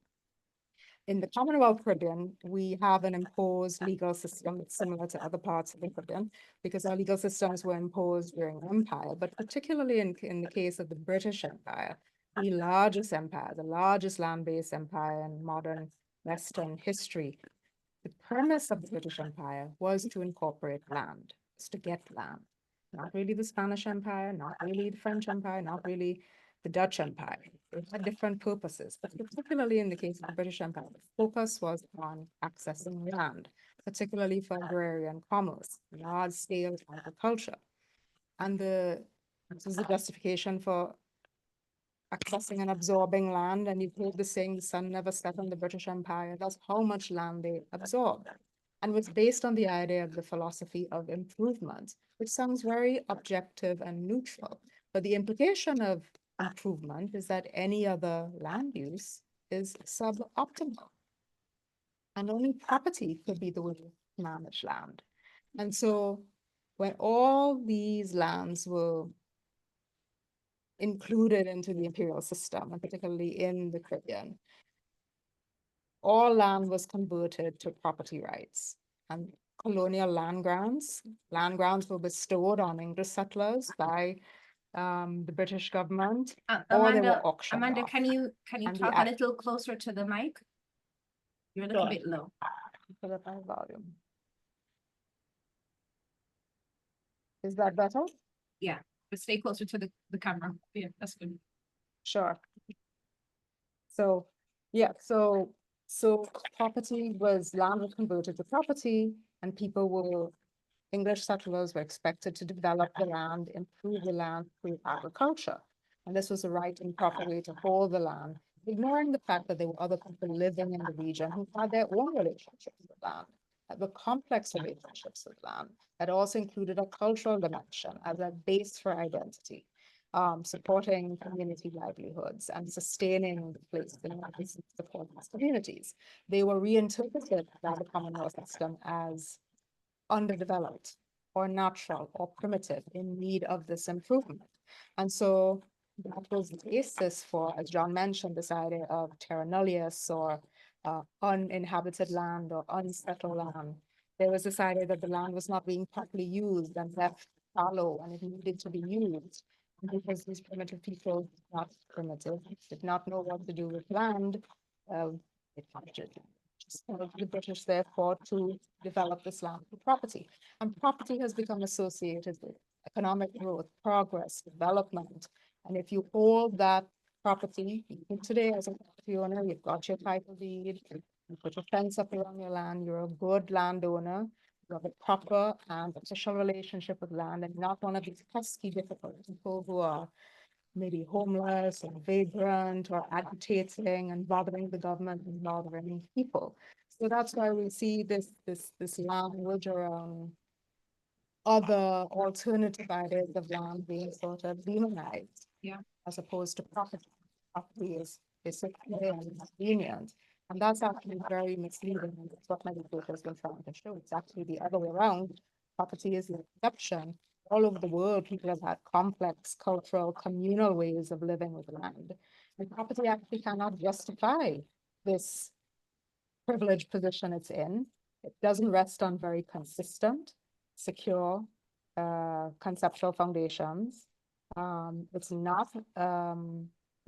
in the Commonwealth Caribbean, we have an imposed legal system that's similar to other parts of the Caribbean, because our legal systems were imposed during empire, but particularly in the case of the British Empire, the largest empire, the largest land-based empire in modern Western history. The premise of the British Empire was to incorporate land, was to get land. Not really the Spanish Empire, not really the French Empire, not really the Dutch Empire. They had different purposes, but particularly in the case of the British Empire, the focus was on accessing land, particularly for agrarian commerce, large-scale agriculture. And this is the justification for accessing and absorbing land. And you've heard the saying, the sun never set on the British Empire. That's how much land they absorbed. And was based on the idea of the philosophy of improvement, which sounds very objective and neutral. But the implication of improvement is that any other land use is suboptimal. And only property could be the way to manage land. And so when all these lands were included into the imperial system, and particularly in the Caribbean, all land was converted to property rights. And colonial land grants were bestowed on English settlers by the British government, or they were auctioned Amanda, off. can you And talk a little closer to the mic? You're a little bit low. Put up my volume. Is that better? Yeah, but stay closer to the camera. Yeah, that's good. Sure. So, yeah, so property was, land was converted to property, and English settlers were expected to develop the land, improve the land through agriculture. And this was a right and proper way to hold the land, ignoring the fact that there were other people living in the region who had their own relationships with land, that were complex relationships with land, that also included a cultural dimension as a base for identity. Supporting community livelihoods and sustaining the place in support these communities. They were reinterpreted by the Commonwealth system as underdeveloped or natural or primitive in need of this improvement. And so that was the basis for, as John mentioned, this idea of terra nullius, or uninhabited land or unsettled land. There was this idea that the land was not being properly used and left fallow, and it needed to be used. Because these primitive people, not primitive, did not know what to do with land, it just the British therefore to develop this land for property. And property has become associated with economic growth, progress, development. And if you hold that property, even today as a property owner, you've got your title deed, you put your fence up around your land, you're a good landowner. You have a proper and official relationship with land, and not one of these pesky, difficult people who are maybe homeless or vagrant or agitating and bothering the government and bothering people. So that's why we see this language around other alternative ideas of land being sort of demonized. Yeah. As opposed to property. Property is clear and convenient. And that's actually very misleading. And that's what many people has been trying to show. It's actually the other way around. Property is the exception. All over the world, people have had complex cultural, communal ways of living with land. And property actually cannot justify this privileged position it's in. It doesn't rest on very consistent, secure, conceptual foundations. It's not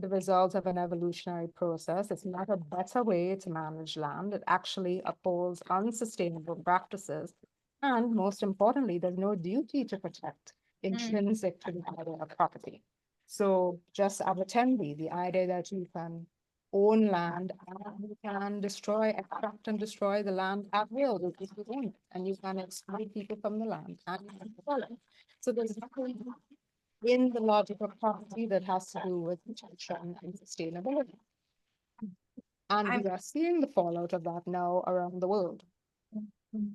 the result of an evolutionary process. It's not a better way to manage land. It actually upholds unsustainable practices. And most importantly, there's no duty to protect intrinsic to the idea of property. So just ab tendi, the idea that you can own land and you can extract and destroy the land at will, if you own it, and you can exclude people from the land and you can sell it. So there's nothing in the logic of property that has to do with protection and sustainability. And we are seeing the fallout of that now around the world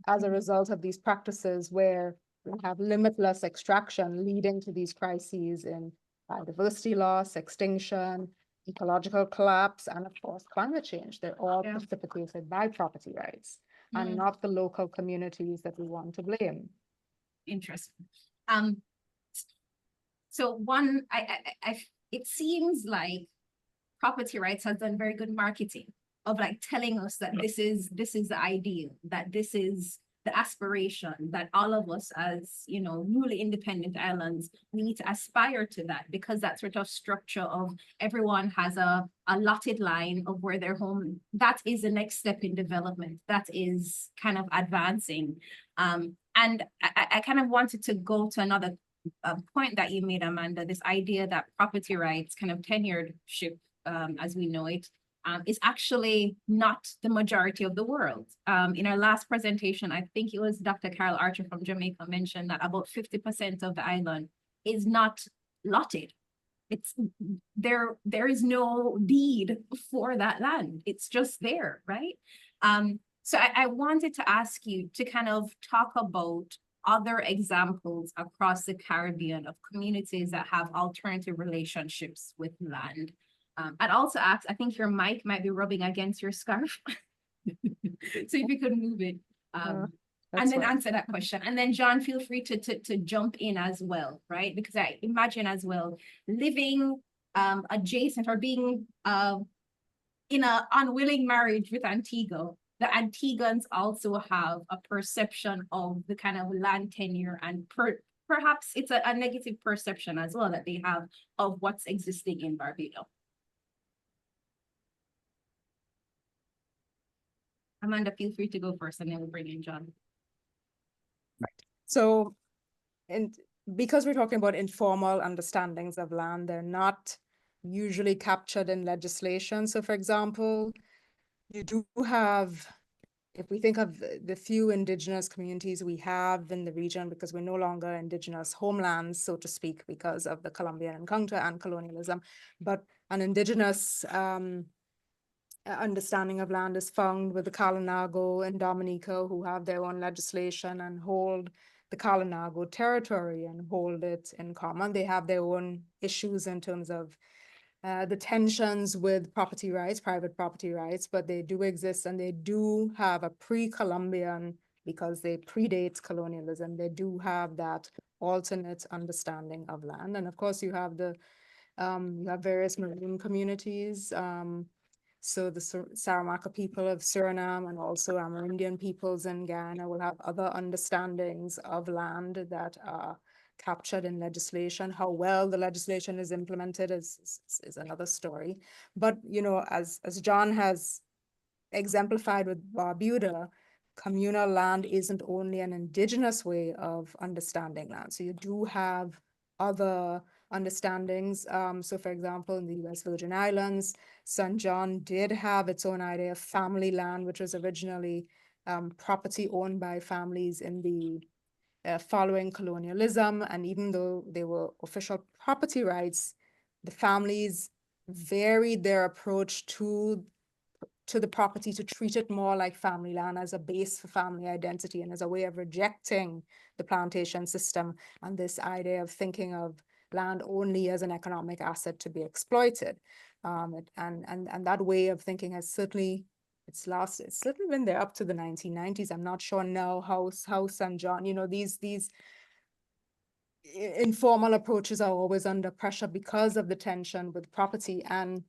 as a result of these practices where we have limitless extraction leading to these crises in biodiversity loss, extinction, ecological collapse, and of course, climate change. They're all precipitated by property rights and not the local communities that we want to blame. Interesting. So one, it seems like property rights has done very good marketing of like telling us that this is the ideal, that this is the aspiration, that all of us as, you know, newly independent islands, we need to aspire to that, because that sort of structure of everyone has a allotted line of where their home, that is the next step in development, that is kind of advancing. And I kind of wanted to go to another point that you made, Amanda, this idea that property rights, kind of tenureship, as we know it, is actually not the majority of the world. In our last presentation, I think it was Dr. Carol Archer from Jamaica mentioned that about 50% of the island is not lotted. It's there is no deed for that land. It's just there, right? So I wanted to ask you to kind of talk about other examples across the Caribbean of communities that have alternative relationships with land. I'd also ask, I think your mic might be rubbing against your scarf. So if you could move it, and then answer that question. And then John, feel free to jump in as well, right? Because I imagine as well, living adjacent or being in an unwilling marriage with Antigua, the Antiguans also have a perception of the kind of land tenure, and perhaps it's a negative perception as well that they have of what's existing in Barbuda. Amanda, feel free to go first and then we'll bring in John. Right. So, and because we're talking about informal understandings of land, they're not usually captured in legislation. So for example, you do have, if we think of the few indigenous communities we have in the region, because we're no longer indigenous homelands, so to speak, because of the Colombian encounter and colonialism, but an indigenous understanding of land is found with the Kalinago in Dominica, who have their own legislation and hold the Kalinago territory and hold it in common. They have their own issues in terms of the tensions with property rights, private property rights, but they do exist, and they do have a pre-Columbian, because they predate colonialism, they do have that alternate understanding of land. And of course, you have the you have various marine communities. So the Saramacca people of Suriname and also Amerindian peoples in Guyana will have other understandings of land that are captured in legislation. How well the legislation is implemented is another story. But, you know, as John has exemplified with Barbuda, communal land isn't only an indigenous way of understanding land. So you do have other understandings. So for example, in the US Virgin Islands, St. John did have its own idea of family land, which was originally property owned by families in the following colonialism. And even though they were official property rights, the families varied their approach to the property to treat it more like family land as a base for family identity and as a way of rejecting the plantation system and this idea of thinking of land only as an economic asset to be exploited. And that way of thinking has certainly, it's certainly been there up to the 1990s. I'm not sure now how St. John, you know, these informal approaches are always under pressure because of the tension with property. And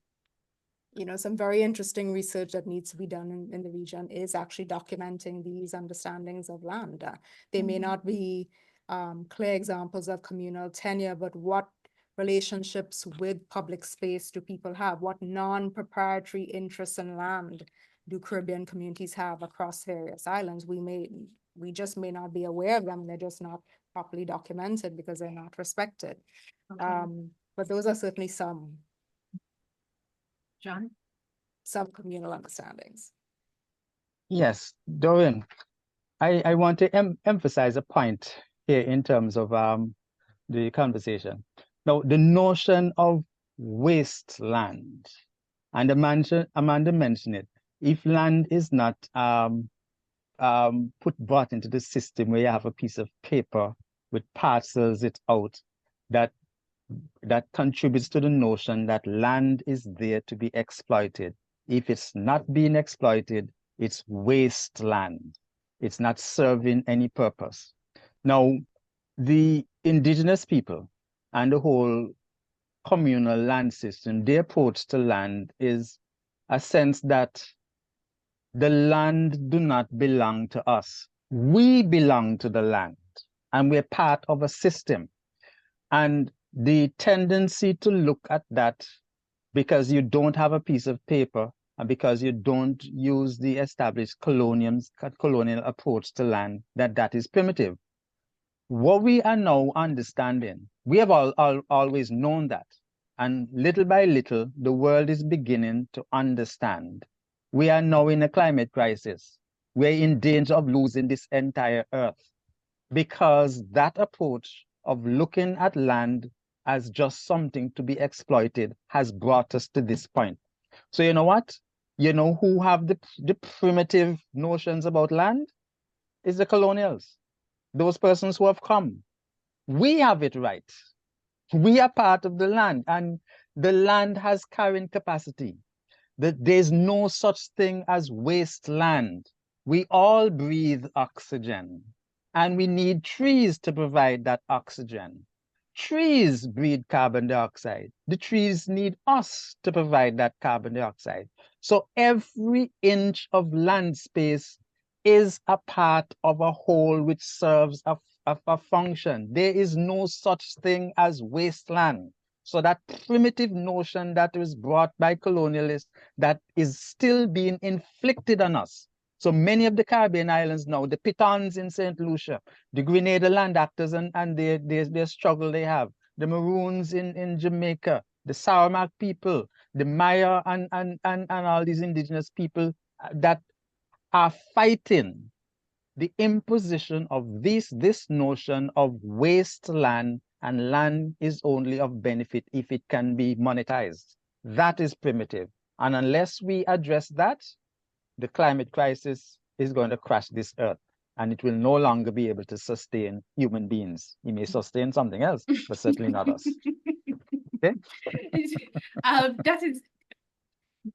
you know, some very interesting research that needs to be done in the region is actually documenting these understandings of land. They may not be clear examples of communal tenure, but what relationships with public space do people have? What non-proprietary interests in land do Caribbean communities have across various islands? We just may not be aware of them. They're just not properly documented because they're not respected. Okay. But those are certainly some John? communal understandings. Yes, Doreen, I want to emphasize a point here in terms of the conversation. Now, the notion of wasteland, and Amanda mentioned it. If land is not brought into the system where you have a piece of paper with parcels it out, that contributes to the notion that land is there to be exploited. If it's not being exploited, it's wasteland. It's not serving any purpose. Now, the indigenous people and the whole communal land system, their approach to land is a sense that the land do not belong to us. We belong to the land, and we're part of a system. And the tendency to look at that because you don't have a piece of paper and because you don't use the established colonial approach to land, that is primitive. What we are now understanding, we have always known that. And little by little, the world is beginning to understand. We are now in a climate crisis. We're in danger of losing this entire earth because that approach of looking at land as just something to be exploited has brought us to this point. So you know what? You know who have the primitive notions about land? Is the colonials. Those persons who have come. We have it right. We are part of the land, and the land has carrying capacity. There's no such thing as wasteland. We all breathe oxygen, and we need trees to provide that oxygen. Trees breathe carbon dioxide. The trees need us to provide that carbon dioxide. So every inch of land space is a part of a whole which serves a function. There is no such thing as wasteland. So that primitive notion that was brought by colonialists that is still being inflicted on us. So many of the Caribbean islands now, the Pitons in St. Lucia, the Grenada land actors and their struggle they have, the Maroons in Jamaica, the Saramacc people, the Maya and all these indigenous people that are fighting the imposition of this notion of wasteland, and land is only of benefit if it can be monetized. That is primitive. And unless we address that, the climate crisis is going to crash this earth, and it will no longer be able to sustain human beings. It may sustain something else, but certainly not us. Okay?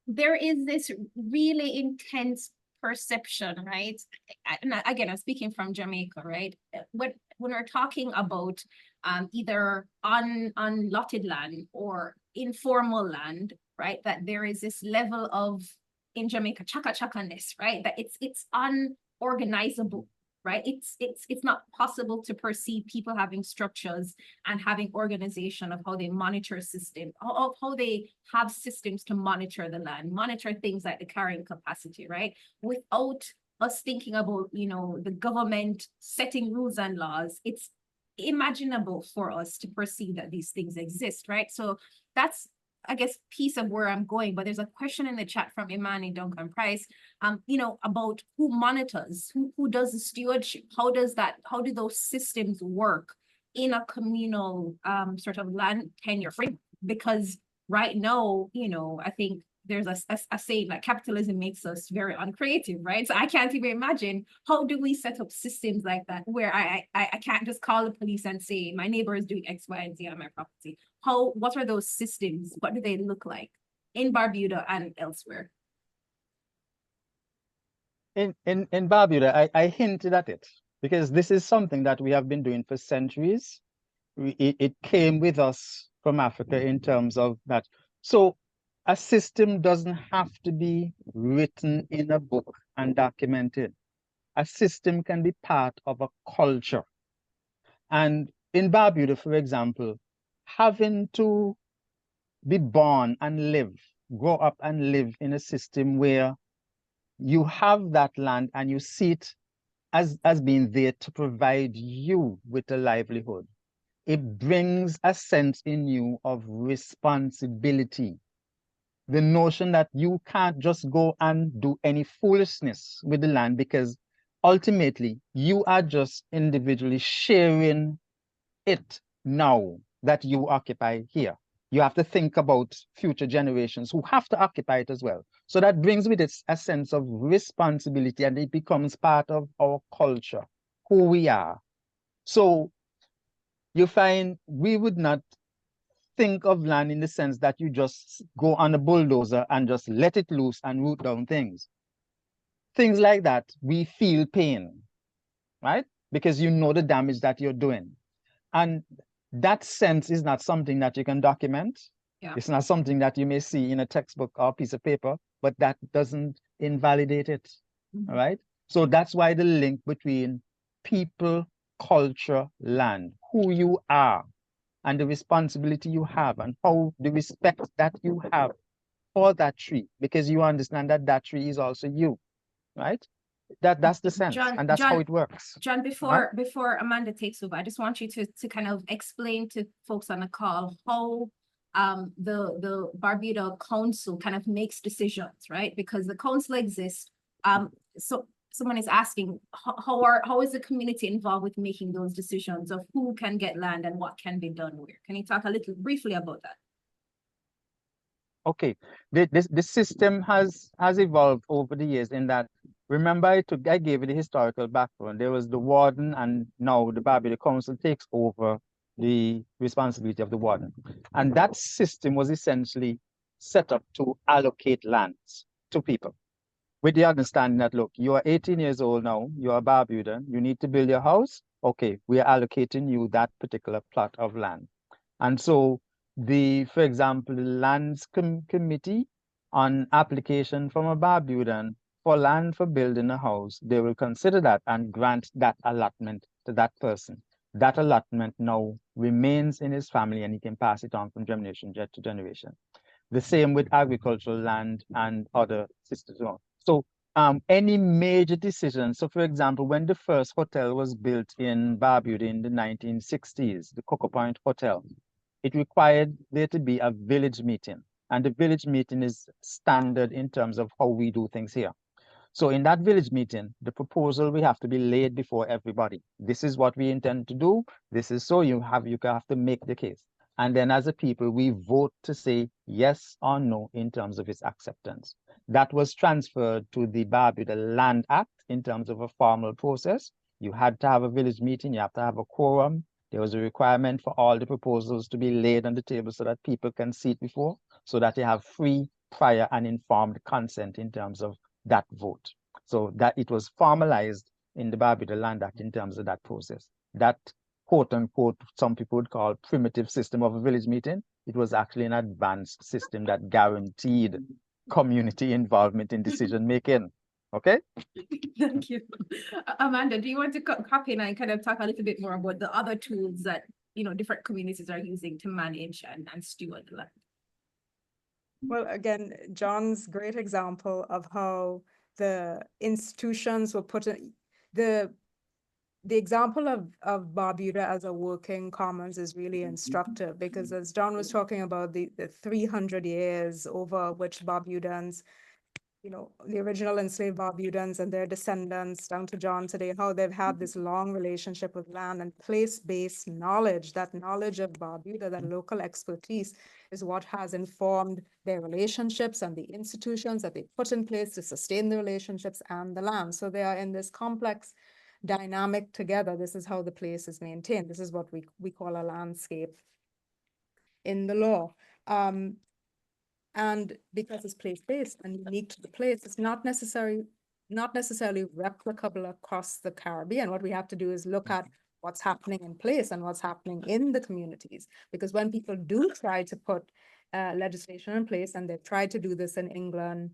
There is this really intense perception, right? And again, I'm speaking from Jamaica, right? When we're talking about either unlotted land or informal land, right? That there is this level of, in Jamaica, chaka-chaka-ness, right? That it's unorganizable, right? It's not possible to perceive people having structures and having organization of how they monitor system, of how they have systems to monitor the land, monitor things like the carrying capacity, right? Without us thinking about, the government setting rules and laws, it's imaginable for us to perceive that these things exist, right? So that's, I guess, piece of where I'm going, but there's a question in the chat from Imani Duncan Price, about who monitors, who does the stewardship, how do those systems work in a communal sort of land tenure frame? Because right now, I think there's a saying like capitalism makes us very uncreative, right? So I can't even imagine how do we set up systems like that where I can't just call the police and say my neighbor is doing X, Y, and Z on my property. What are those systems? What do they look like in Barbuda and elsewhere? In Barbuda, I hinted at it because this is something that we have been doing for centuries. It came with us from Africa in terms of that. So a system doesn't have to be written in a book and documented. A system can be part of a culture. And in Barbuda, for example, having to be born and live, grow up and live in a system where you have that land and you see it as being there to provide you with a livelihood. It brings a sense in you of responsibility. The notion that you can't just go and do any foolishness with the land, because ultimately you are just individually sharing it now that you occupy here. You have to think about future generations who have to occupy it as well. So that brings with it a sense of responsibility, and it becomes part of our culture, who we are. So you find we would not think of land in the sense that you just go on a bulldozer and just let it loose and root down things. Things like that, we feel pain, right? Because you know the damage that you're doing. And that sense is not something that you can document. Yeah. It's not something that you may see in a textbook or a piece of paper, but that doesn't invalidate it, all right? So that's why the link between people, culture, land, who you are, and the responsibility you have, and how the respect that you have for that tree, because you understand that that tree is also you, right? That's the sense, and that's how it works. John, before Amanda takes over, I just want you to kind of explain to folks on the call how the Barbuda Council kind of makes decisions, right? Because the council exists. So someone is asking, how is the community involved with making those decisions of who can get land and what can be done where? Can you talk a little briefly about that? Okay, the system has evolved over the years in that, remember I gave you the historical background. There was the warden, and now the Barbuda Council takes over the responsibility of the warden. And that system was essentially set up to allocate lands to people, with the understanding that, look, you are 18 years old now, you are a Barbudan, you need to build your house. Okay, we are allocating you that particular plot of land. And so for example, the lands committee, on application from a Barbudan for land for building a house, they will consider that and grant that allotment to that person. That allotment now remains in his family, and he can pass it on from generation to generation. The same with agricultural land and other systems. So any major decision. So for example, when the first hotel was built in Barbuda in the 1960s, the Cocoa Point Hotel, it required there to be a village meeting. And the village meeting is standard in terms of how we do things here. So in that village meeting, the proposal will have to be laid before everybody. This is what we intend to do. This is so you have to make the case. And then as a people, we vote to say yes or no in terms of its acceptance. That was transferred to the Barbuda Land Act in terms of a formal process. You had to have a village meeting, you have to have a quorum. There was a requirement for all the proposals to be laid on the table so that people can see it before, so that they have free, prior, and informed consent in terms of that vote. So that it was formalized in the Barbuda Land Act in terms of that process. That quote unquote, some people would call primitive system of a village meeting, it was actually an advanced system that guaranteed community involvement in decision making. Okay? Thank you. Amanda, do you want to hop in and kind of talk a little bit more about the other tools that different communities are using to manage and steward the land? Well, again, John's great example of how the institutions were put in the example of Barbuda as a working commons is really instructive, because as John was talking about the 300 years over which Barbudans, the original enslaved Barbudans and their descendants down to John today, how they've had this long relationship with land and place-based knowledge. That knowledge of Barbuda, that local expertise, is what has informed their relationships and the institutions that they put in place to sustain the relationships and the land. So they are in this complex dynamic together. This is how the place is maintained. This is what we call a landscape in the law. And because it's place-based and unique to the place, it's not necessarily replicable across the Caribbean. What we have to do is look at what's happening in place and what's happening in the communities. Because when people do try to put legislation in place, and they've tried to do this in England,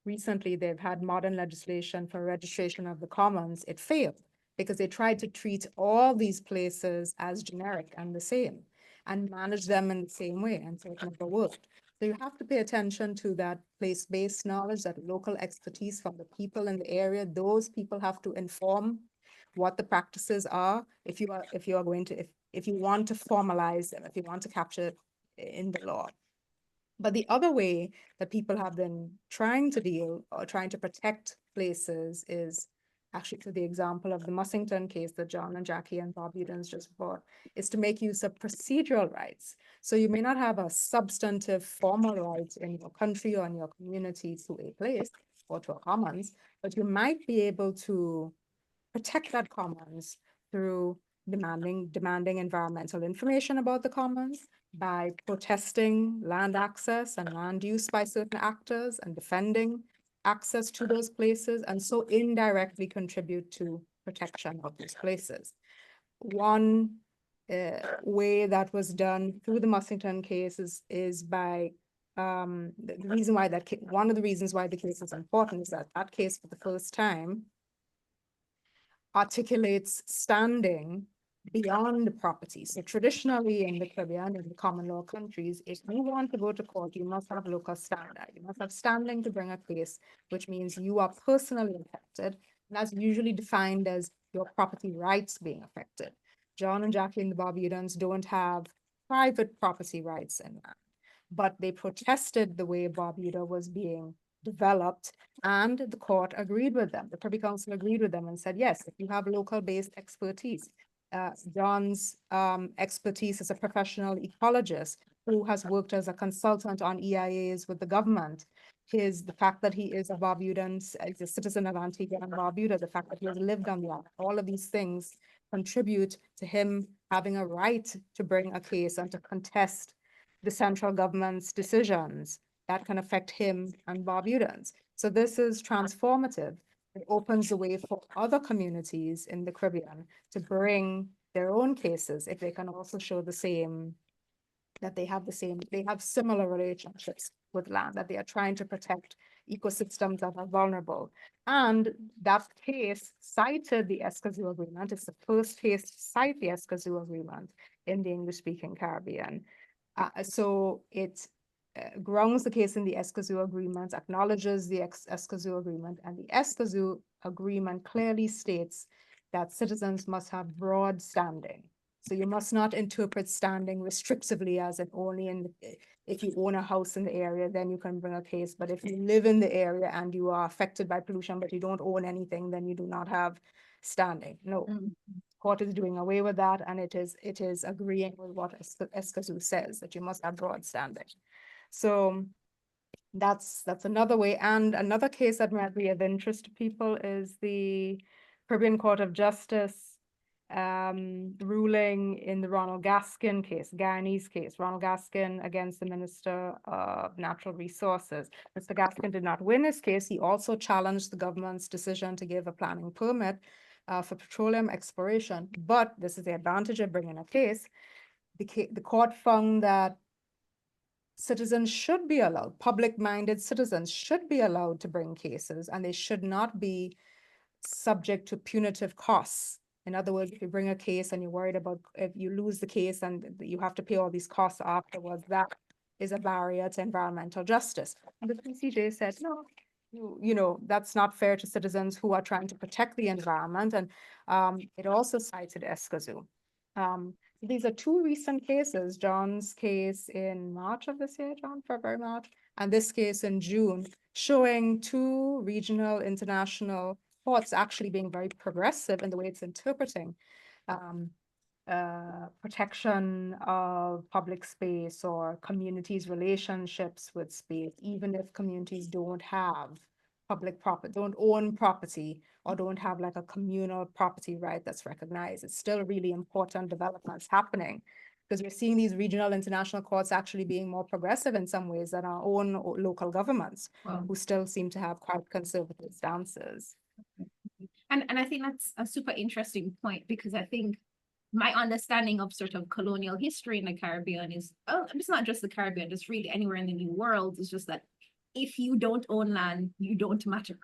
recently they've had modern legislation for registration of the commons, it failed because they tried to treat all these places as generic and the same. and manage them in the same way, and so it never worked. So you have to pay attention to that place-based knowledge, that local expertise from the people in the area. Those people have to inform what the practices are if you are going to, if you want to formalize them, if you want to capture it in the law. But the other way that people have been trying to deal or trying to protect places is actually to the example of the Mussington case that John and Jackie and Barbudans just brought, is to make use of procedural rights. So you may not have a substantive formal right in your country or in your community to a place or to a commons, but you might be able to protect that commons through demanding environmental information about the commons, by protesting land access and land use by certain actors and defending access to those places, and so indirectly contribute to protection of those places. One way that was done through the Mussington case is by the reason why one of the reasons why the case is important is that that case for the first time articulates standing beyond the property. So traditionally in the Caribbean, in the common law countries, if you want to go to court, you must have local standing. You must have standing to bring a case, which means you are personally affected. And that's usually defined as your property rights being affected. John and Jackie and the Barbudans don't have private property rights in land, but they protested the way Barbuda was being developed, and the court agreed with them. The Privy Council agreed with them and said, yes, if you have local-based expertise, John's expertise as a professional ecologist who has worked as a consultant on EIAs with the government, the fact that he is a Barbudan, is a citizen of Antigua and Barbuda, the fact that he has lived on the island, all of these things contribute to him having a right to bring a case and to contest the central government's decisions that can affect him and Barbudans. So this is transformative. It opens the way for other communities in the Caribbean to bring their own cases if they can also show that they have similar relationships with land, that they are trying to protect ecosystems that are vulnerable. And that case cited the Escazú Agreement. It's the first case to cite the Escazú Agreement in the English-speaking Caribbean. So it grounds the case in the Escazú Agreement, acknowledges the Escazú Agreement, and the Escazú Agreement clearly states that citizens must have broad standing. So you must not interpret standing restrictively as in only if you own a house in the area, then you can bring a case. But if you live in the area and you are affected by pollution, but you don't own anything, then you do not have standing. No, court is doing away with that, and it is agreeing with what Escazú says, that you must have broad standing. So that's another way. And another case that might be of interest to people is the Caribbean Court of Justice ruling in the Ronald Gaskin case, Guyanese case, Ronald Gaskin against the Minister of Natural Resources. Mr. Gaskin did not win this case. He also challenged the government's decision to give a planning permit for petroleum exploration. But this is the advantage of bringing a case. The court found that citizens should be allowed, public-minded citizens should be allowed to bring cases, and they should not be subject to punitive costs. In other words, if you bring a case and you're worried about if you lose the case and you have to pay all these costs afterwards, that is a barrier to environmental justice. And the PCJ said, no, you know, that's not fair to citizens who are trying to protect the environment. And it also cited Escazú. These are two recent cases, John's case in March of this year, February, March, and this case in June, showing two regional international courts actually being very progressive in the way it's interpreting protection of public space or communities' relationships with space, even if communities don't have public property, don't own property, or don't have like a communal property right that's recognized. It's still really important developments happening, because we're seeing these regional international courts actually being more progressive in some ways than our own local governments, who still seem to have quite conservative stances. And I think that's a super interesting point, because I think my understanding of sort of colonial history in the Caribbean is, it's not just the Caribbean, just really anywhere in the New World, is just that if you don't own land, you don't matter.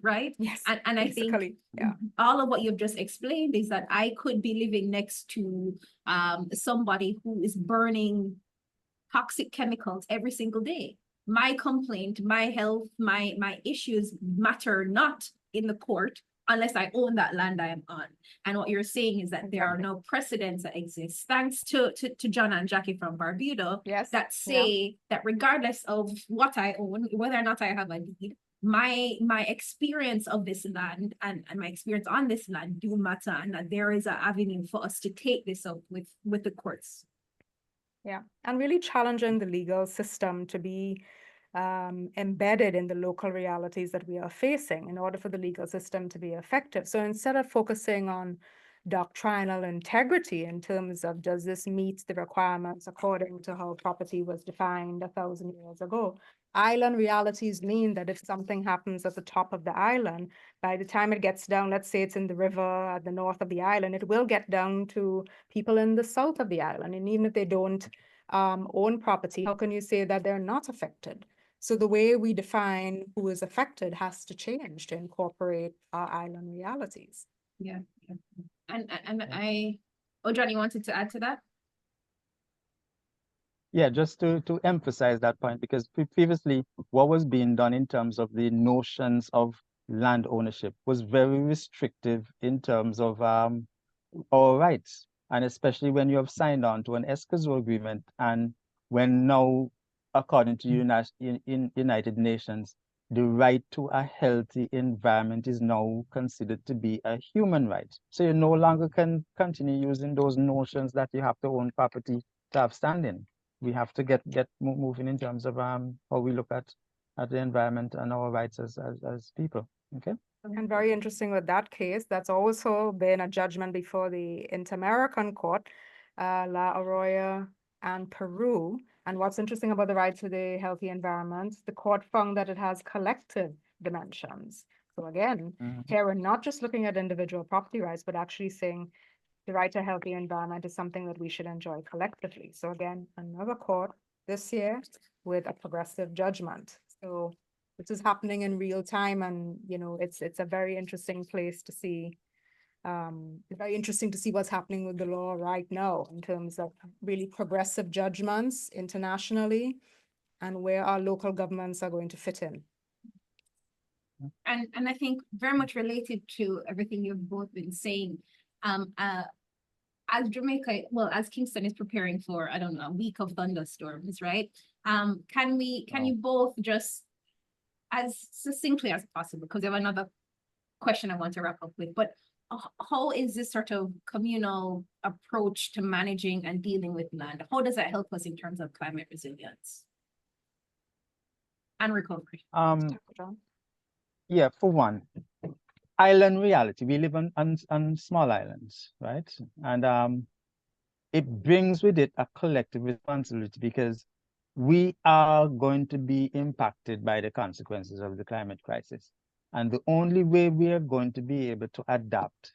right? Yes, And I think basically, yeah. all of what you've just explained is that I could be living next to somebody who is burning toxic chemicals every single day. My complaint, my health, my issues matter not in the court unless I own that land I am on. And what you're saying is that there are no precedents that exist, thanks to John and Jackie from Barbuda, Yes. that say that regardless of what I own, whether or not I have a deed, my experience of this land and my experience on this land do matter, and that there is an avenue for us to take this up with the courts. Yeah, and really challenging the legal system to be embedded in the local realities that we are facing in order for the legal system to be effective. So instead of focusing on doctrinal integrity in terms of does this meet the requirements according to how property was defined 1,000 years ago, island realities mean that if something happens at the top of the island, by the time it gets down, let's say it's in the river at the north of the island, it will get down to people in the south of the island. And even if they don't own property, how can you say that they're not affected? So the way we define who is affected has to change to incorporate our island realities. Yeah. And oh, John, you wanted to add to that? Yeah, just to emphasize that point, because previously what was being done in terms of the notions of land ownership was very restrictive in terms of our rights, and especially when you have signed on to an escrow agreement, and when now, according to United Nations, the right to a healthy environment is now considered to be a human right. So you no longer can continue using those notions that you have to own property to have standing. We have to get moving in terms of how we look at the environment and our rights as people. Okay. And very interesting with that case, that's also been a judgment before the Inter-American Court, La Arroyo and Peru. And what's interesting about the right to the healthy environment, the court found that it has collective dimensions. So again, here we're not just looking at individual property rights, but actually saying the right to a healthy environment is something that we should enjoy collectively. So again, another court this year with a progressive judgment. So this is happening in real time, and it's a very interesting place to see. Very interesting to see what's happening with the law right now in terms of really progressive judgments internationally and where our local governments are going to fit in. And I think very much related to everything you've both been saying, as Jamaica, well, as Kingston is preparing for, I don't know, a week of thunderstorms, right? Can you both just, as succinctly as possible, because I have another question I want to wrap up with, but how is this sort of communal approach to managing and dealing with land? How does that help us in terms of climate resilience and recovery? Yeah, for one, island reality. We live on small islands, right? And it brings with it a collective responsibility, because we are going to be impacted by the consequences of the climate crisis. And the only way we are going to be able to adapt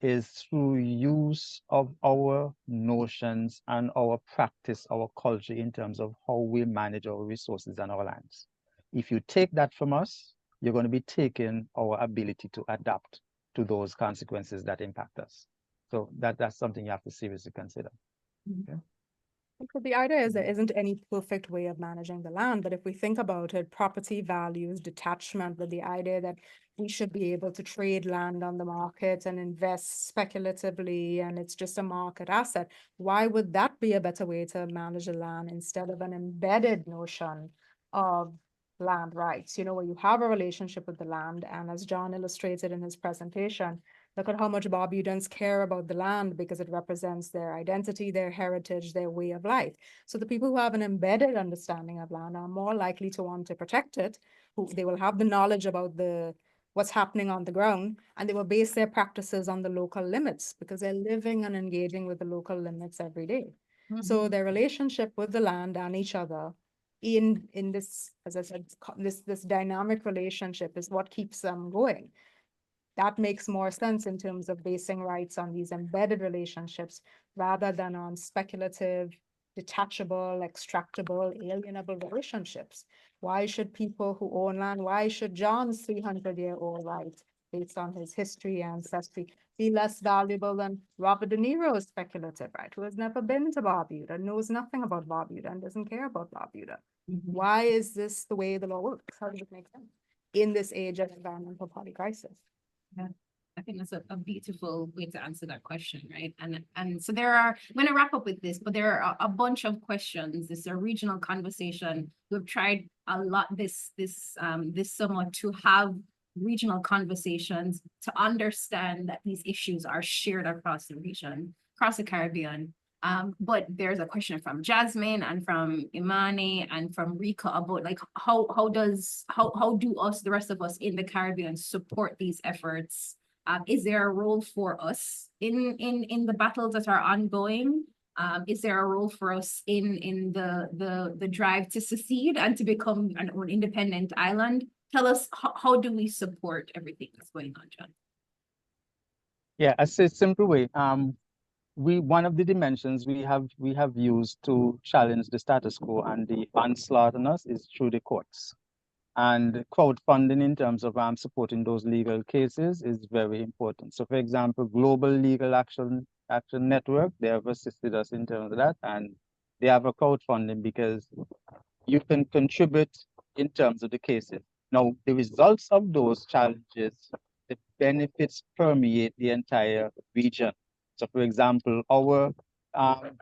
is through use of our notions and our practice, our culture in terms of how we manage our resources and our lands. If you take that from us, you're going to be taking our ability to adapt to those consequences that impact us. So that's something you have to seriously consider. Okay. The idea is there isn't any perfect way of managing the land, but if we think about it, property values, detachment, with the idea that we should be able to trade land on the market and invest speculatively, and it's just a market asset. Why would that be a better way to manage the land instead of an embedded notion of land rights, where you have a relationship with the land? And as John illustrated in his presentation, look at how much Barbudans care about the land because it represents their identity, their heritage, their way of life. So the people who have an embedded understanding of land are more likely to want to protect it. They will have the knowledge about what's happening on the ground, and they will base their practices on the local limits because they're living and engaging with the local limits every day. So their relationship with the land and each other in this, as I said, this dynamic relationship is what keeps them going. That makes more sense in terms of basing rights on these embedded relationships rather than on speculative, detachable, extractable, alienable relationships. Why should people who own land, why should John's 300-year-old right, based on his history and ancestry, be less valuable than Robert De Niro's speculative right, who has never been to Barbuda, knows nothing about Barbuda, and doesn't care about Barbuda? Why is this the way the law works? How does it make sense in this age of environmental party crisis? Yeah. I think that's a beautiful way to answer that question, right? And so there are, I'm going to wrap up with this, but there are a bunch of questions. This is a regional conversation. We've tried a lot this summer to have regional conversations to understand that these issues are shared across the region, across the Caribbean. But there's a question from Jasmine and from Imani and from Rika about like how do us, the rest of us in the Caribbean, support these efforts? Is there a role for us in the battles that are ongoing? Is there a role for us in the drive to secede and to become an independent island? Tell us, how do we support everything that's going on, John? Yeah, I say simple way. One of the dimensions we have used to challenge the status quo and the onslaught on us is through the courts. And crowdfunding in terms of supporting those legal cases is very important. So for example, Global Legal Action Network, they have assisted us in terms of that, and they have a crowdfunding because you can contribute in terms of the cases. Now, the results of those challenges, the benefits permeate the entire region. So for example, our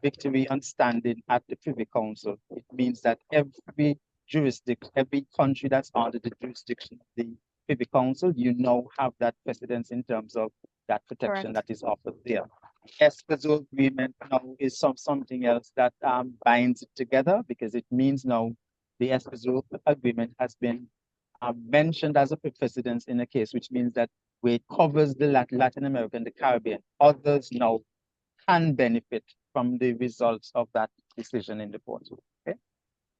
victory on standing at the Privy Council, it means that every jurisdiction, every country that's under the jurisdiction of the Privy Council, you now have that precedence in terms of that protection that is offered there. Escazú agreement now is something else that binds it together, because it means now the Escazú agreement has been mentioned as a precedence in a case, which means that where it covers the Latin America and the Caribbean, others now can benefit from the results of that decision in the court. Okay?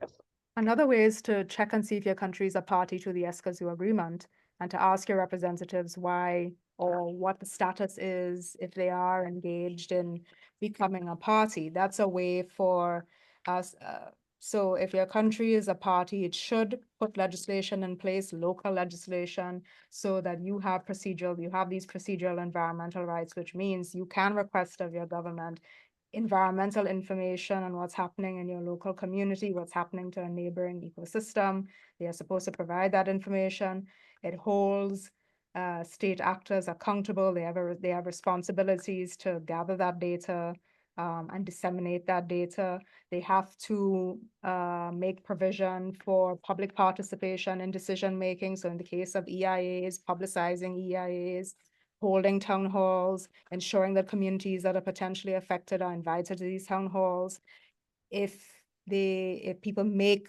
Yes. Another way is to check and see if your country is a party to the Escazú agreement, and to ask your representatives why or what the status is if they are engaged in becoming a party. That's a way for us. So if your country is a party, it should put legislation in place, local legislation, so that you have these procedural environmental rights, which means you can request of your government environmental information on what's happening in your local community, what's happening to a neighboring ecosystem. They are supposed to provide that information. It holds state actors accountable. They have responsibilities to gather that data and disseminate that data. They have to make provision for public participation in decision making. So in the case of EIAs, publicizing EIAs, holding town halls, ensuring that communities that are potentially affected are invited to these town halls. If people make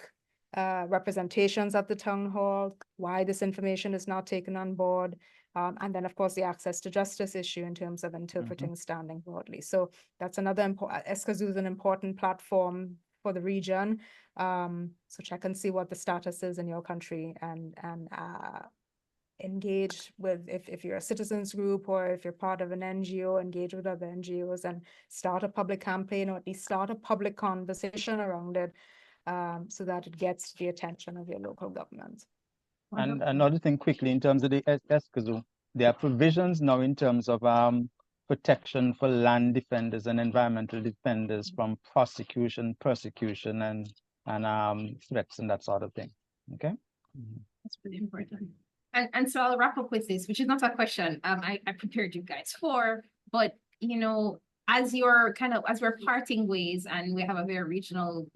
representations at the town hall, why this information is not taken on board. And then, of course, the access to justice issue in terms of interpreting standing broadly. So that's another important, Escazú is an important platform for the region. So check and see what the status is in your country, and engage with, if you're a citizens group or if you're part of an NGO, engage with other NGOs and start a public campaign, or at least start a public conversation around it, so that it gets the attention of your local government. And another thing quickly in terms of the Escazú, there are provisions now in terms of protection for land defenders and environmental defenders from prosecution, persecution, and threats and that sort of thing. Okay. That's really important. And so I'll wrap up with this, which is not a question I prepared you guys for, but you know, as we're parting ways and we have a very regional,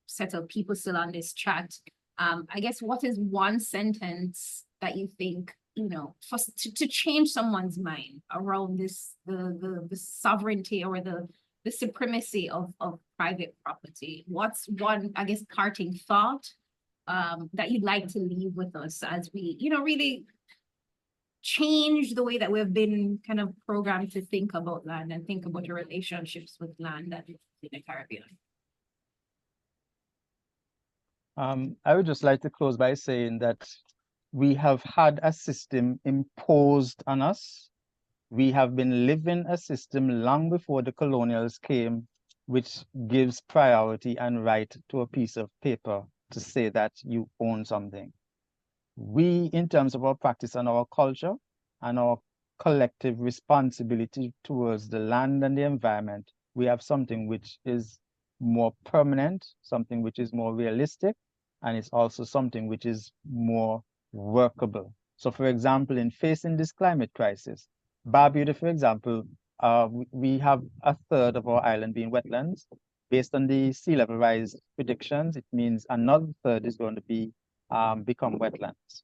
set of people still on this chat, I guess what is one sentence that you think, to change someone's mind around this, the sovereignty or the supremacy of private property? What's one, I guess, parting thought that you'd like to leave with us as we, really change the way that we've been kind of programmed to think about land and think about your relationships with land that is in the Caribbean? I would just like to close by saying that we have had a system imposed on us. We have been living a system long before the colonials came, which gives priority and right to a piece of paper to say that you own something. We, in terms of our practice and our culture and our collective responsibility towards the land and the environment, we have something which is more permanent, something which is more realistic, and it's also something which is more workable. So, for example, in facing this climate crisis, Barbuda, for example, we have a third of our island being wetlands. Based on the sea level rise predictions, it means another third is going to be become wetlands.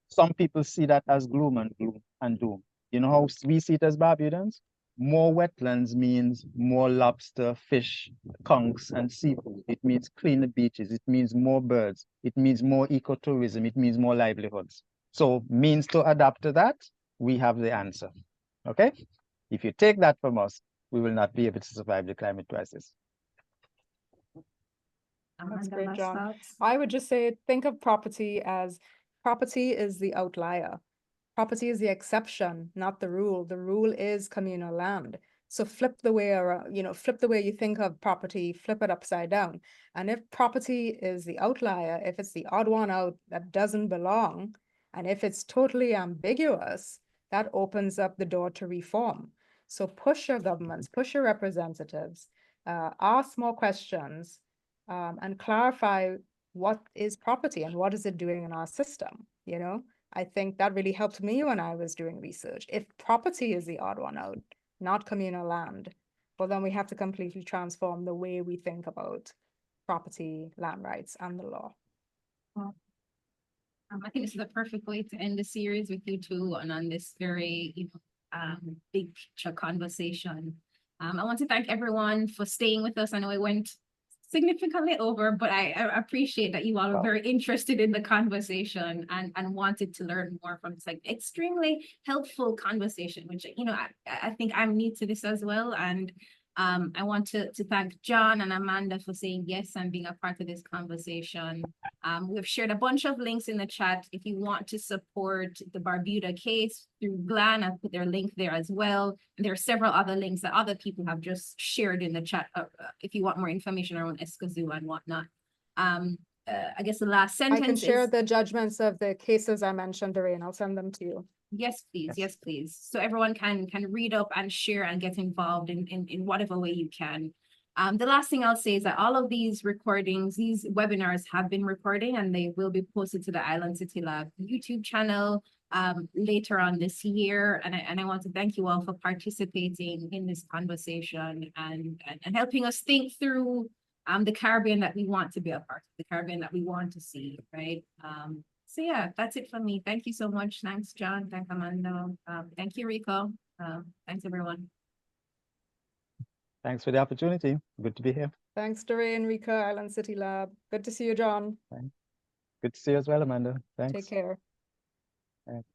Some people see that as gloom and doom. You know how we see it as Barbudans? More wetlands means more lobster, fish, conchs, and seafood. It means cleaner beaches. It means more birds. It means more ecotourism. It means more livelihoods. So means to adapt to that, we have the answer. Okay? If you take that from us, we will not be able to survive the climate crisis. That's Amanda, great, last John. thoughts? I would just say, think of property as property is the outlier. Property is the exception, not the rule. The rule is communal land. So flip the way around, flip the way you think of property, flip it upside down. And if property is the outlier, if it's the odd one out that doesn't belong, and if it's totally ambiguous, that opens up the door to reform. So push your governments, push your representatives, ask more questions, and clarify what is property and what is it doing in our system, I think that really helped me when I was doing research. If property is the odd one out, not communal land, well, then we have to completely transform the way we think about property, land rights, and the law. Well, I think this is the perfect way to end the series with you two and on this very, big picture conversation. I want to thank everyone for staying with us. I know it went significantly over, but I appreciate that you all are very interested in the conversation and wanted to learn more from this like extremely helpful conversation, which, I think I'm new to this as well. And I want to thank John and Amanda for saying yes and being a part of this conversation. We've shared a bunch of links in the chat. If you want to support the Barbuda case through GLAN, I've put their link there as well. And there are several other links that other people have just shared in the chat if you want more information around Escazú and whatnot. I guess the last sentence I can share is, the judgments of the cases I mentioned, Doreen. I'll send them to you. yes, please. Yes, please. So everyone can read up and share and get involved in whatever way you can. The last thing I'll say is that all of these recordings, these webinars have been recording and they will be posted to the Island City Lab YouTube channel later on this year. And I want to thank you all for participating in this conversation and helping us think through the Caribbean that we want to be a part of, the Caribbean that we want to see, right? So yeah, that's it for me. Thank you so much. Thanks, John. Thanks, Amanda. Thank you, Rico. Thanks, everyone. Thanks for the opportunity. Good to be here. Thanks, Doreen, Rico, Island City Lab. Good to see you, John. Good to see you as well, Amanda. Thanks. Take care. Thanks.